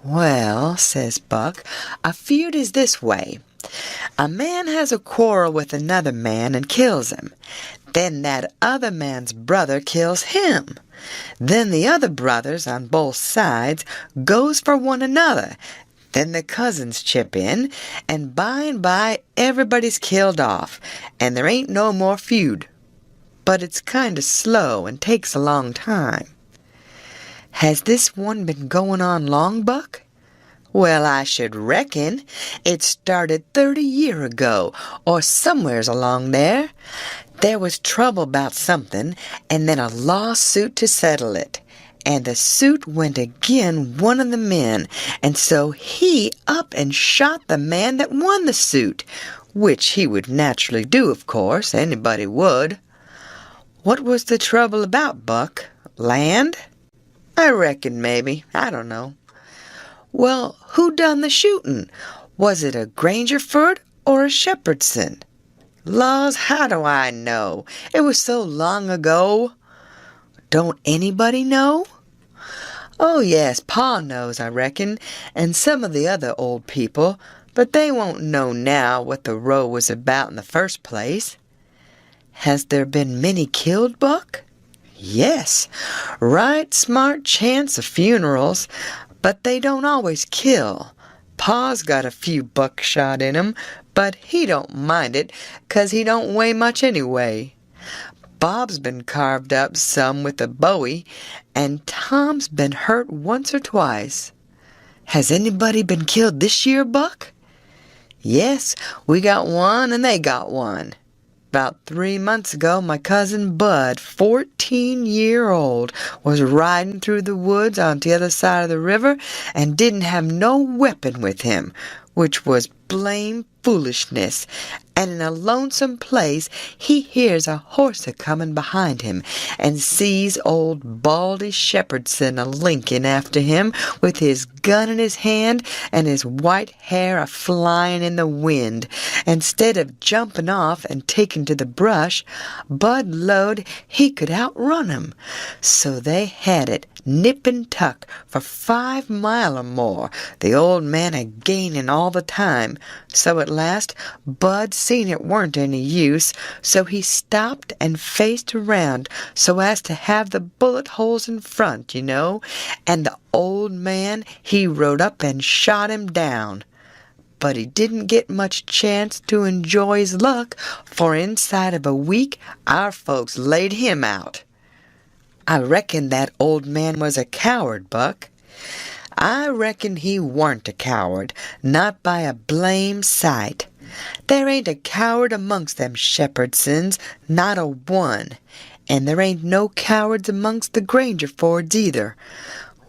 "Well," says Buck, "a feud is this way. A man has a quarrel with another man and kills him. Then that other man's brother kills him. Then the other brothers on both sides goes for one another. Then the cousins chip in, and by everybody's killed off, and there ain't no more feud. But it's kind of slow and takes a long time." "Has this one been going on long, Buck?" "Well, I should reckon. It started 30 year ago, or somewheres along there. There was trouble about something, and then a lawsuit to settle it. And the suit went agin one of the men, and so he up and shot the man that won the suit, which he would naturally do, of course. Anybody would." What was the trouble about, Buck? Land? I reckon maybe. I don't know. Well, who done the shooting? Was it a Grangerford or a Shepherdson? Laws, how do I know? It was so long ago. Don't anybody know? Oh, yes, Pa knows, I reckon, and some of the other old people, but they won't know now what the row was about in the first place. Has there been many killed, Buck? Yes, right smart chance of funerals, but they don't always kill. Pa's got a few buckshot in him, but he don't mind it, 'cause he don't weigh much anyway. Bob's been carved up some with a bowie, and Tom's been hurt once or twice. Has anybody been killed this year, Buck? Yes, we got one and they got one. About 3 months ago, my cousin Bud, 14-year-old, was riding through the woods on the other side of the river and didn't have no weapon with him, which was blame foolishness, and in a lonesome place he hears a horse a-comin' behind him and sees old Baldy Shepherdson a-linking after him with his gun in his hand and his white hair a-flyin' in the wind. Instead of jumping off and taking to the brush, Bud 'lowed he could outrun him. So they had it nip and tuck for 5 mile or more, the old man a-gainin' all the time. So at last Bud seen it weren't any use, so he stopped and faced around so as to have the bullet holes in front, you know, and the old man, he rode up and shot him down. But he didn't get much chance to enjoy his luck, for inside of a week our folks laid him out. I reckon that old man was a coward, Buck. I reckon he warn't a coward, not by a blame sight. There ain't a coward amongst them Shepherdsons, not a one, and there ain't no cowards amongst the Grangerfords either.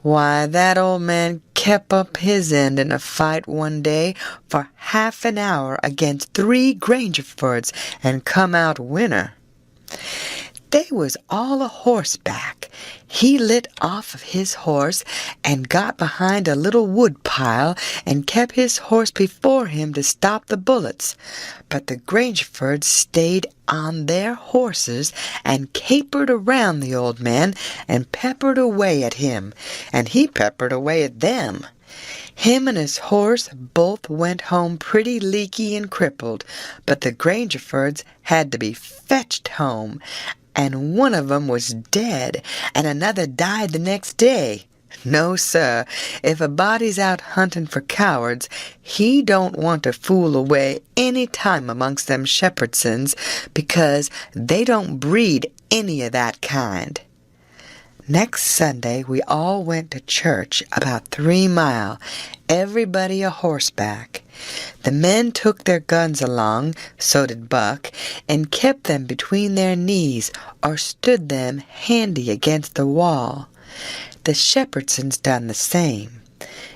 Why, that old man kep up his end in a fight one day for half an hour against 3 Grangerfords and come out winner. They was all a horseback. He lit off of his horse and got behind a little wood pile and kept his horse before him to stop the bullets. But the Grangerfords stayed on their horses and capered around the old man and peppered away at him, and he peppered away at them. Him and his horse both went home pretty leaky and crippled, but the Grangerfords had to be fetched home, and one of 'em was dead, and another died the next day. No, sir, if a body's out hunting for cowards, he don't want to fool away any time amongst them Shepherdsons, because they don't breed any of that kind. Next Sunday we all went to church about 3 mile, everybody a horseback. The men took their guns along, so did Buck, and kept them between their knees or stood them handy against the wall. The Shepherdsons done the same.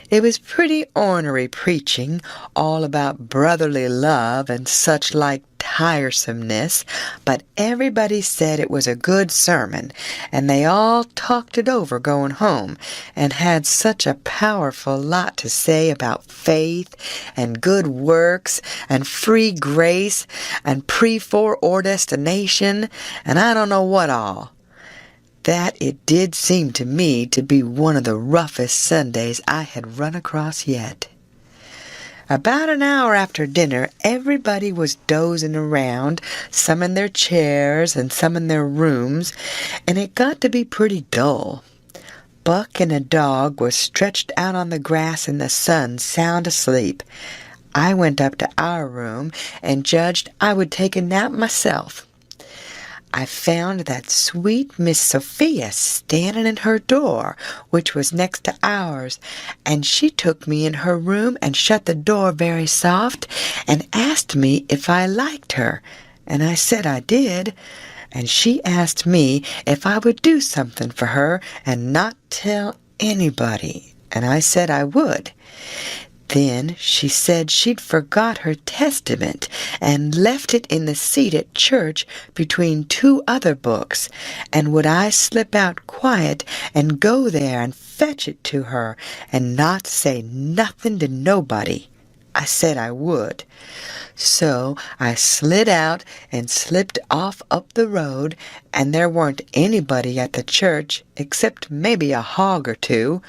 It was pretty ornery preaching, all about brotherly love and such like tiresomeness, but everybody said it was a good sermon, and they all talked it over going home, and had such a powerful lot to say about faith and good works and free grace and pre-foreordestination and I don't know what all, that it did seem to me to be one of the roughest Sundays I had run across yet. About an hour after dinner, everybody was dozing around, some in their chairs and some in their rooms, and it got to be pretty dull. Buck and a dog was stretched out on the grass in the sun, sound asleep. I went up to our room and judged I would take a nap myself. I found that sweet Miss Sophia standing in her door, which was next to ours, and she took me in her room and shut the door very soft and asked me if I liked her, and I said I did, and she asked me if I would do something for her and not tell anybody, and I said I would. Then she said she'd forgot her testament and left it in the seat at church between two other books, and would I slip out quiet and go there and fetch it to her and not say nothing to nobody. I said I would. So I slid out and slipped off up the road, and there weren't anybody at the church except maybe a hog or two,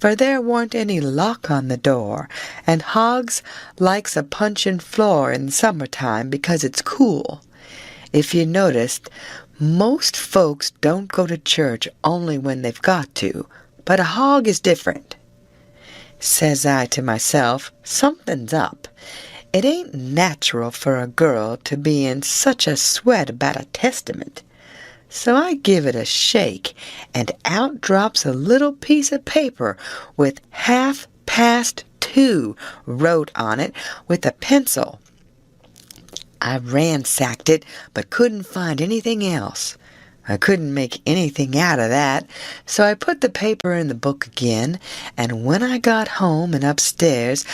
for there weren't any lock on the door, and hogs likes a punchin' floor in summertime because it's cool. If you noticed, most folks don't go to church only when they've got to, but a hog is different. Says I to myself, something's up. It ain't natural for a girl to be in such a sweat about a testament. So I give it a shake, and out drops a little piece of paper with 2:30 wrote on it with a pencil. I ransacked it, but couldn't find anything else. I couldn't make anything out of that, so I put the paper in the book again, and when I got home and upstairs,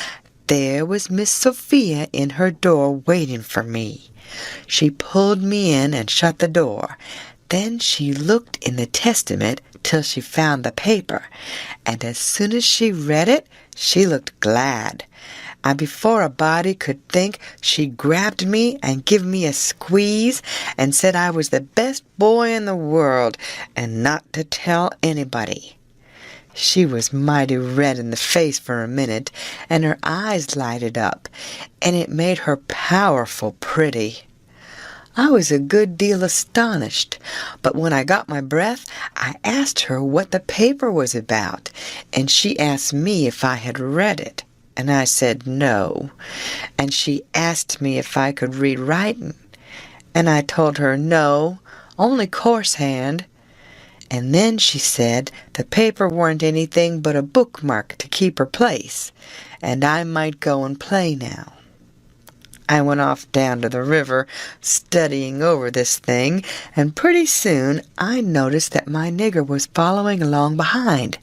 there was Miss Sophia in her door waiting for me. She pulled me in and shut the door. Then she looked in the testament till she found the paper, and as soon as she read it, she looked glad. And before a body could think, she grabbed me and give me a squeeze and said I was the best boy in the world and not to tell anybody. She was mighty red in the face for a minute, and her eyes lighted up, and it made her powerful pretty. I was a good deal astonished, but when I got my breath, I asked her what the paper was about, and she asked me if I had read it, and I said no, and she asked me if I could read writing, and I told her no, only coarse hand. And then she said the paper weren't anything but a bookmark to keep her place, and I might go and play now. I went off down to the river, studying over this thing, and pretty soon I noticed that my nigger was following along behind.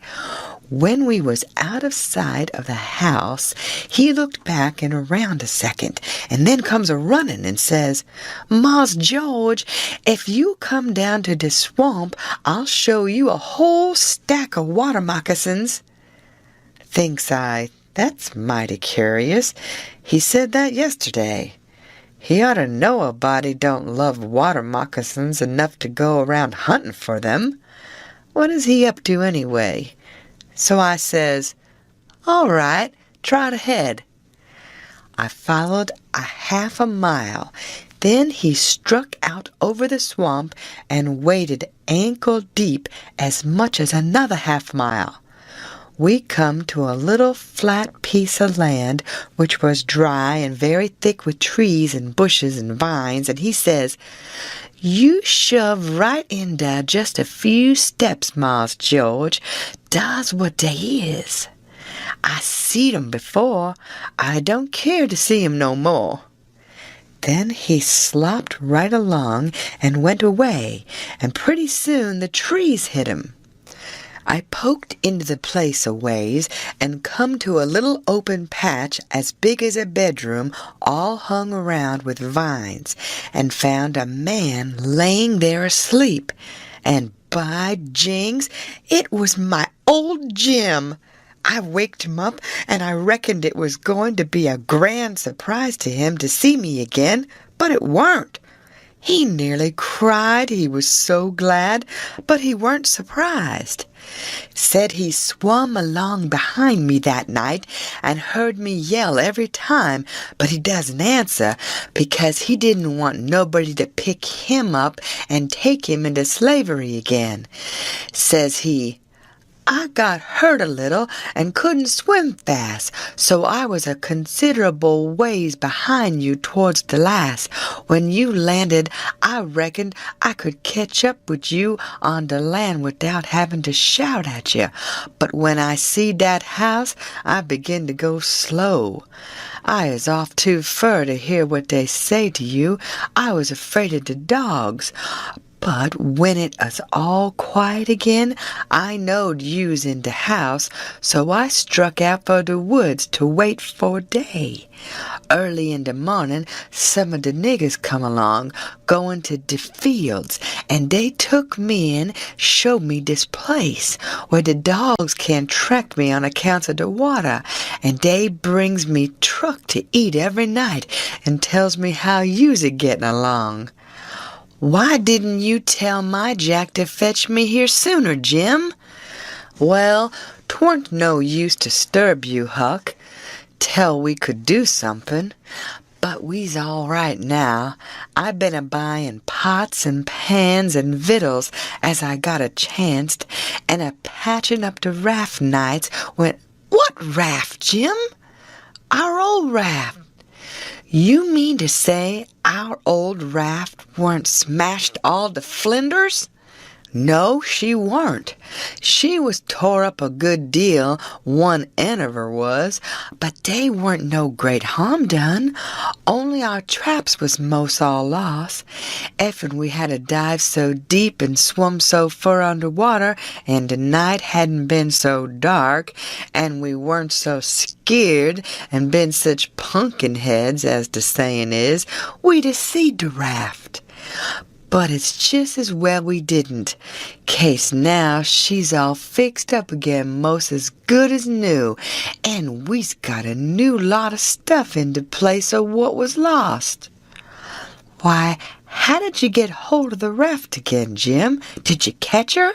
When we was out of sight of the house, he looked back and around a second, and then comes a-running and says, "Mars George, if you come down to de swamp, I'll show you a whole stack of water moccasins." Thinks I, that's mighty curious. He said that yesterday. He ought to know a body don't love water moccasins enough to go around hunting for them. What is he up to anyway? So I says, "All right, trot ahead." I followed a half a mile. Then he struck out over the swamp and waded ankle deep as much as another half mile. We come to a little flat piece of land which was dry and very thick with trees and bushes and vines, and he says, "You shove right in dar just a few steps, Mars George. Dar's what dey is. I seed 'em before. I don't care to see 'em no more." Then he slopped right along and went away, and pretty soon the trees hit him. I poked into the place a ways and come to a little open patch as big as a bedroom, all hung around with vines, and found a man laying there asleep. And by jings, it was my old Jim. I waked him up, and I reckoned it was going to be a grand surprise to him to see me again, but it weren't. He nearly cried, he was so glad, but he weren't surprised. Said he swum along behind me that night and heard me yell every time, but he doesn't answer because he didn't want nobody to pick him up and take him into slavery again. Says he, "I got hurt a little and couldn't swim fast, so I was a considerable ways behind you towards the last. When you landed, I reckoned I could catch up with you on the land without having to shout at you. But when I see that house, I begin to go slow. I is off too fur to hear what they say to you. I was afraid of the dogs. But when it was all quiet again, I knowed you's in de house, so I struck out for de woods to wait for day. Early in de morning, some of de niggers come along, going to de fields, and dey took me in, showed me dis place, where de dogs can't track me on accounts of de water, and dey brings me truck to eat every night, and tells me how you's a getting along. Why didn't you tell my Jack to fetch me here sooner, Jim? Well, 'twarn't no use to disturb you, Huck, till we could do something. But we's all right now. I been a-buying pots and pans and victuals as I got a chancet, and a-patching up the raft nights when— What raft, Jim? Our old raft. You mean to say our old raft weren't smashed all to flinders? No, she weren't. She was tore up a good deal, one end of her was, but they weren't no great harm done, only our traps was most all lost. Effen we had to dive so deep and swum so fur under water, and the night hadn't been so dark, and we weren't so skeered and been such punkin heads, as the sayin' is, we'd a seed the raft. But it's just as well we didn't. Case now she's all fixed up again most as good as new, and we's got a new lot of stuff in the place of what was lost. Why, how did you get hold of the raft again, Jim? Did you catch her?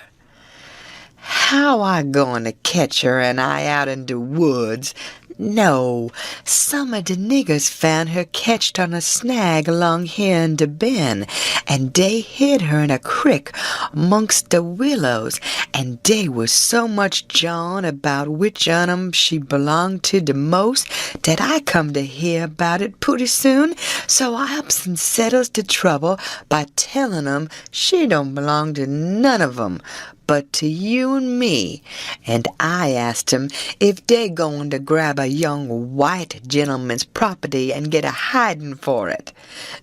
How I goin' to catch her and I out in de woods? No, some of de niggers found her ketched on a snag along here in de bend, and dey hid her in a crick mongst de willows, and dey was so much jawin' about which on 'em she belonged to de most dat I come to hear about it pooty soon, so I ups and settles de trouble by tellin' 'em she don't belong to none of 'em, but to you and me, and I asked 'em if dey goin' to grab a young white gentleman's property and get a hidin' for it.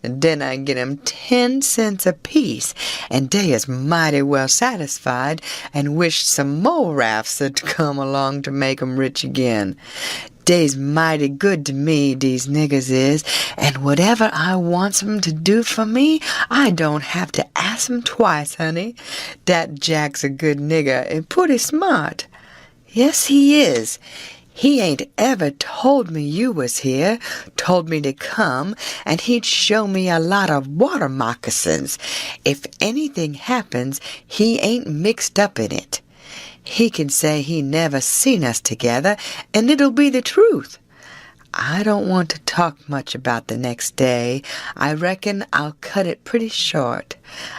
And then I get 'em 10 cents apiece, and dey is mighty well satisfied, and wished some more rafts had come along to make 'em rich again. Dey's mighty good to me, dese niggers is, and whatever I wants 'em to do for me, I don't have to ask 'em twice, honey. Dat Jack's a good nigger and pooty smart. Yes, he is. He ain't ever told me you was here, told me to come, and he'd show me a lot of water moccasins. If anything happens, he ain't mixed up in it. He can say he never seen us together, and it'll be the truth. I don't want to talk much about the next day. I reckon I'll cut it pretty short.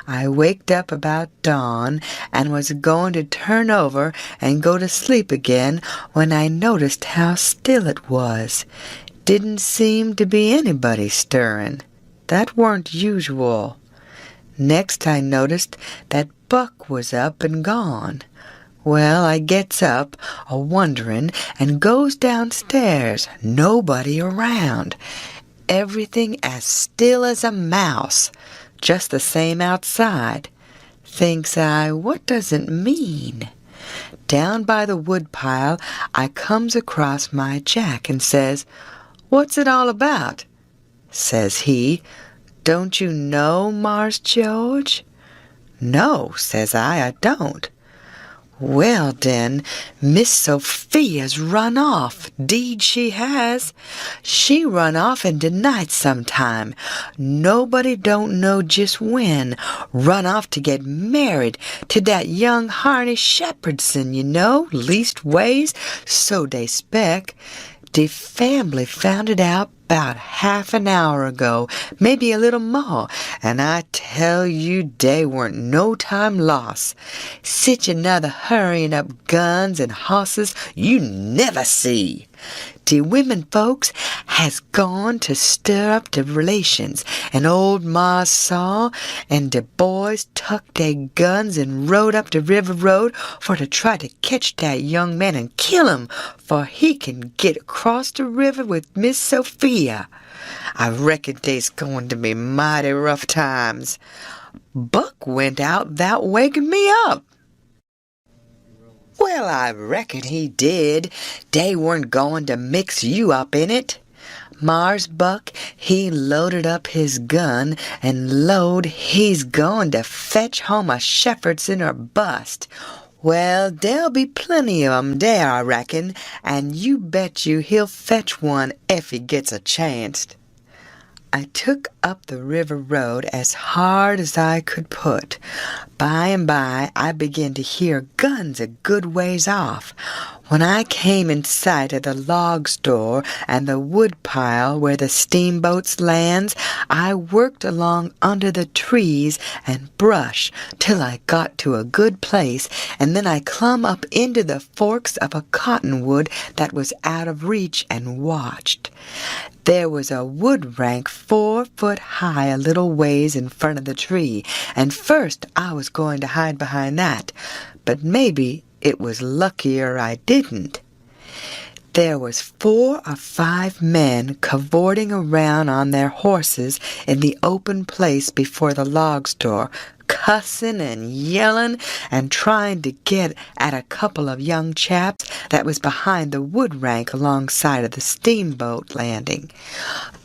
I waked up about dawn and was going to turn over and go to sleep again when I noticed how still it was. Didn't seem to be anybody stirring. That weren't usual. Next I noticed that Buck was up and gone. Well, I gets up, a-wonderin', and goes downstairs. Nobody around. Everything as still as a mouse. Just the same outside. Thinks I, what does it mean? Down by the woodpile, I comes across my Jack and says, "What's it all about?" Says he, "Don't you know, Mars George?" "No," says I don't. "Well, den, Miss Sophia's run off, 'deed she has. She run off in de night sometime, nobody don't know just when, run off to get married to dat young Harney Shepherdson, you know, leastways, so dey spec. De family found it out 'bout half an hour ago, maybe a little more, and I tell you dey weren't no time lost. Sich another hurrying up guns and hosses you never see. De women folks has gone to stir up de relations, and old Mars saw, and de boys tucked dey guns and rode up de river road for to try to catch dat young man and kill him, for he can get across de river with Miss Sophia. I reckon dey's going to be mighty rough times. Buck went out without waking me up." "Well, I reckon he did. Dey weren't goin' to mix you up in it. Mars Buck, he loaded up his gun, and lowed he's goin' to fetch home a Shepherdson or bust. Well, there'll be plenty of 'em there, I reckon, and you bet you he'll fetch one if he gets a chance." I took up the river road as hard as I could put. By and by I began to hear guns a good ways off. When I came in sight of the log store and the wood pile where the steamboats lands, I worked along under the trees and brush till I got to a good place, and then I clumb up into the forks of a cottonwood that was out of reach and watched. There was a wood rank 4 foot high a little ways in front of the tree, and first I was going to hide behind that, but maybe it was luckier I didn't. There was 4 or 5 men cavorting around on their horses in the open place before the log store, cussing and yelling and trying to get at a couple of young chaps that was behind the wood rank alongside of the steamboat landing.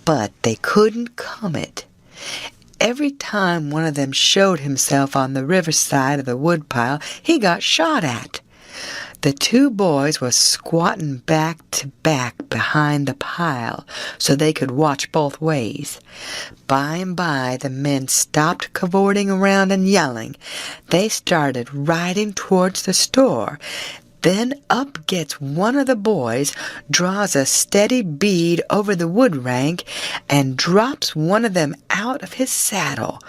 But they couldn't come it. Every time one of them showed himself on the riverside of the woodpile, he got shot at. The 2 boys was squatting back to back behind the pile so they could watch both ways. By and by the men stopped cavorting around and yelling. They started riding towards the store. Then up gets one of the boys, draws a steady bead over the wood rank, and drops one of them out of his saddle.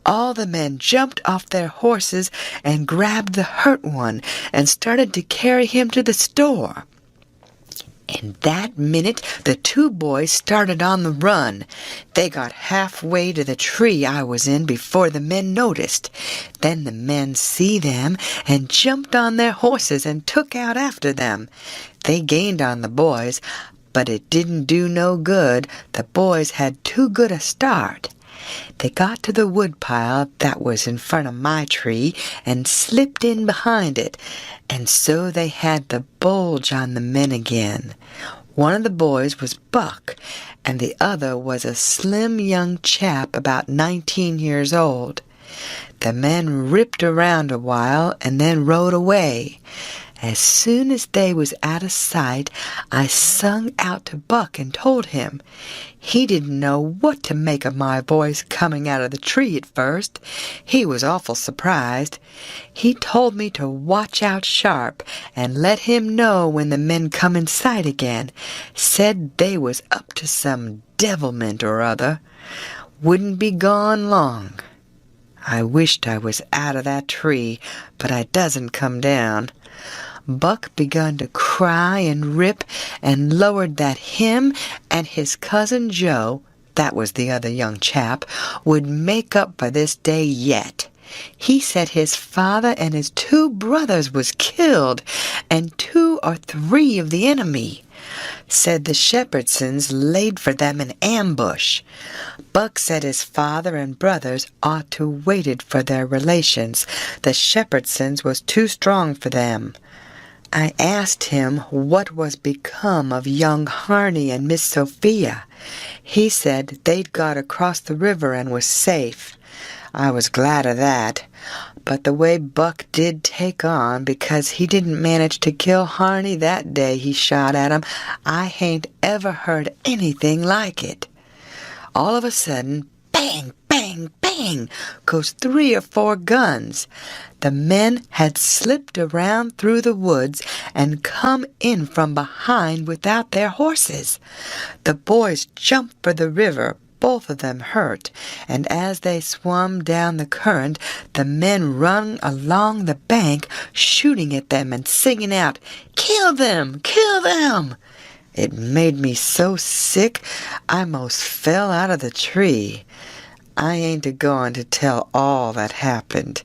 All the men jumped off their horses and grabbed the hurt one and started to carry him to the store. In that minute, the 2 boys started on the run. They got halfway to the tree I was in before the men noticed. Then the men see them and jumped on their horses and took out after them. They gained on the boys, but it didn't do no good. The boys had too good a start. They got to the woodpile that was in front of my tree and slipped in behind it, and so they had the bulge on the men again. One of the boys was Buck, and the other was a slim young chap about 19 years old. The men ripped around a while and then rode away. As soon as they was out of sight, I sung out to Buck and told him. He didn't know what to make of my voice coming out of the tree at first. He was awful surprised. He told me to watch out sharp and let him know when the men come in sight again. Said they was up to some devilment or other. Wouldn't be gone long. I wished I was out of that tree, but I doesn't come down. Buck begun to cry and rip and lowered that him and his cousin Joe, that was the other young chap, would make up for this day yet. He said his father and his 2 brothers was killed, and 2 or 3 of the enemy. Said the Shepherdsons laid for them in ambush. Buck said his father and brothers ought to waited for their relations. The Shepherdsons was too strong for them. I asked him what was become of young Harney and Miss Sophia. He said they'd got across the river and was safe. I was glad of that, but the way Buck did take on, because he didn't manage to kill Harney that day he shot at him, I hain't ever heard anything like it. All of a sudden, bang, bang, bang, goes 3 or 4 guns. The men had slipped around through the woods and come in from behind without their horses. The boys jumped for the river, both of them hurt, and as they swum down the current, the men run along the bank, shooting at them and singing out, "Kill them! Kill them!" It made me so sick I most fell out of the tree. I ain't a-going to tell all that happened.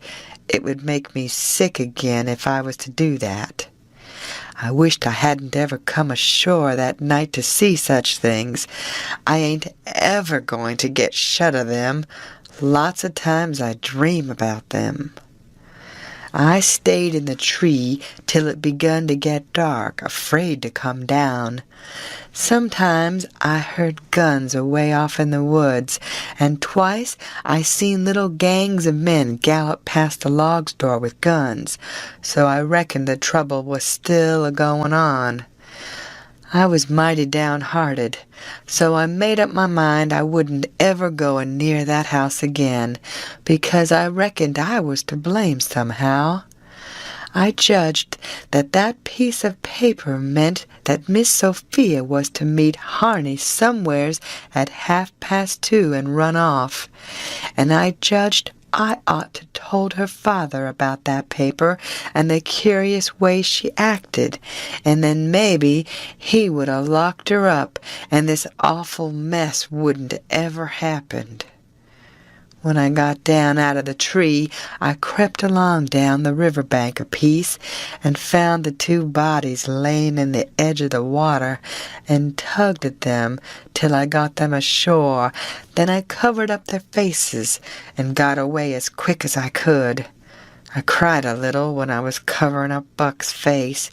It would make me sick again if I was to do that. I wished I hadn't ever come ashore that night to see such things. I ain't ever going to get shut of them. Lots of times I dream about them. I stayed in the tree till it begun to get dark, afraid to come down. Sometimes I heard guns away off in the woods, and twice I seen little gangs of men gallop past the log store with guns, so I reckoned the trouble was still a-going on. I was mighty downhearted, so I made up my mind I wouldn't ever go near that house again, because I reckoned I was to blame somehow. I judged that that piece of paper meant that Miss Sophia was to meet Harney somewheres at 2:30 and run off, and I judged I ought to told her father about that paper and the curious way she acted, and then maybe he would 'a' locked her up, and this awful mess wouldn't ever happened. When I got down out of the tree, I crept along down the river bank a piece and found the two bodies laying in the edge of the water and tugged at them till I got them ashore. Then I covered up their faces and got away as quick as I could. I cried a little when I was covering up Buck's face,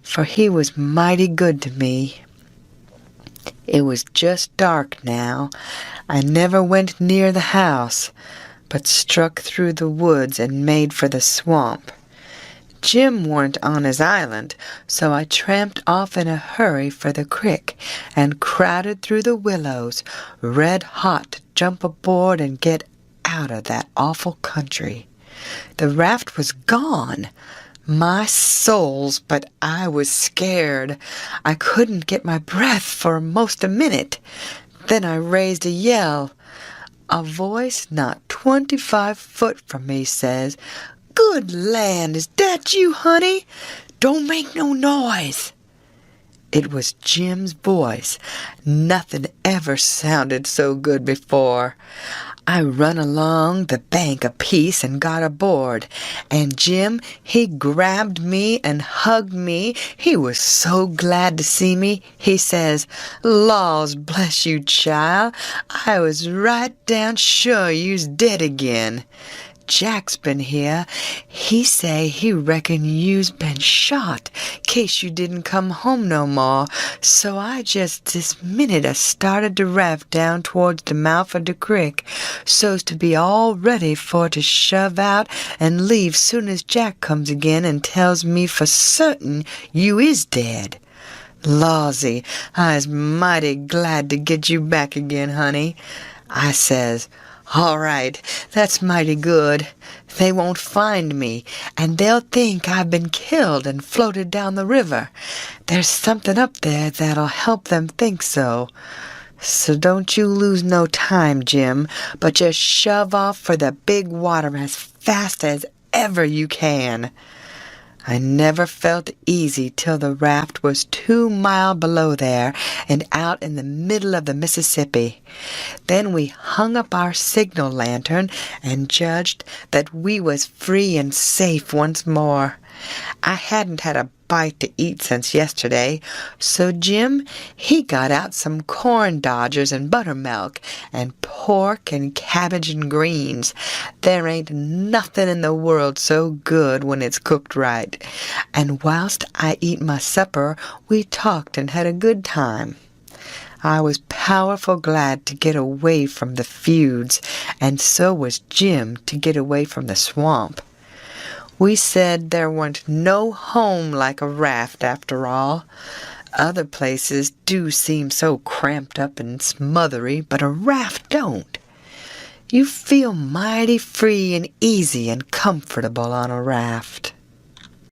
for he was mighty good to me. It was just dark now. I never went near the house, but struck through the woods and made for the swamp. Jim weren't on his island, so I tramped off in a hurry for the crick and crowded through the willows, red hot to jump aboard and get out of that awful country. The raft was gone. My souls, but I was scared. I couldn't get my breath for most a minute. Then I raised a yell. A voice not 25 foot from me says, "Good land, is that you, honey? Don't make no noise." It was Jim's voice. Nothing ever sounded so good before. I run along the bank a piece and got aboard, and Jim, he grabbed me and hugged me. He was so glad to see me. He says, "Laws bless you, child. I was right down sure you's dead again. Jack's been here. He say he reckon you's been shot, case you didn't come home no more. So I just this minute started the raft down towards the mouth of the creek, so's to be all ready for to shove out and leave soon as Jack comes again and tells me for certain you is dead. Lawsy, I's mighty glad to get you back again, honey." I says, "All right, that's mighty good. They won't find me, and they'll think I've been killed and floated down the river. There's something up there that'll help them think so. So don't you lose no time, Jim, but just shove off for the big water as fast as ever you can." I never felt easy till the raft was 2 miles below there and out in the middle of the Mississippi. Then we hung up our signal lantern and judged that we was free and safe once more. I hadn't had a bite to eat since yesterday, so Jim, he got out some corn dodgers and buttermilk and pork and cabbage and greens. There ain't nothing in the world so good when it's cooked right. And whilst I eat my supper, we talked and had a good time. I was powerful glad to get away from the feuds, and so was Jim to get away from the swamp. We said there weren't no home like a raft after all. Other places do seem so cramped up and smothery, but a raft don't. You feel mighty free and easy and comfortable on a raft.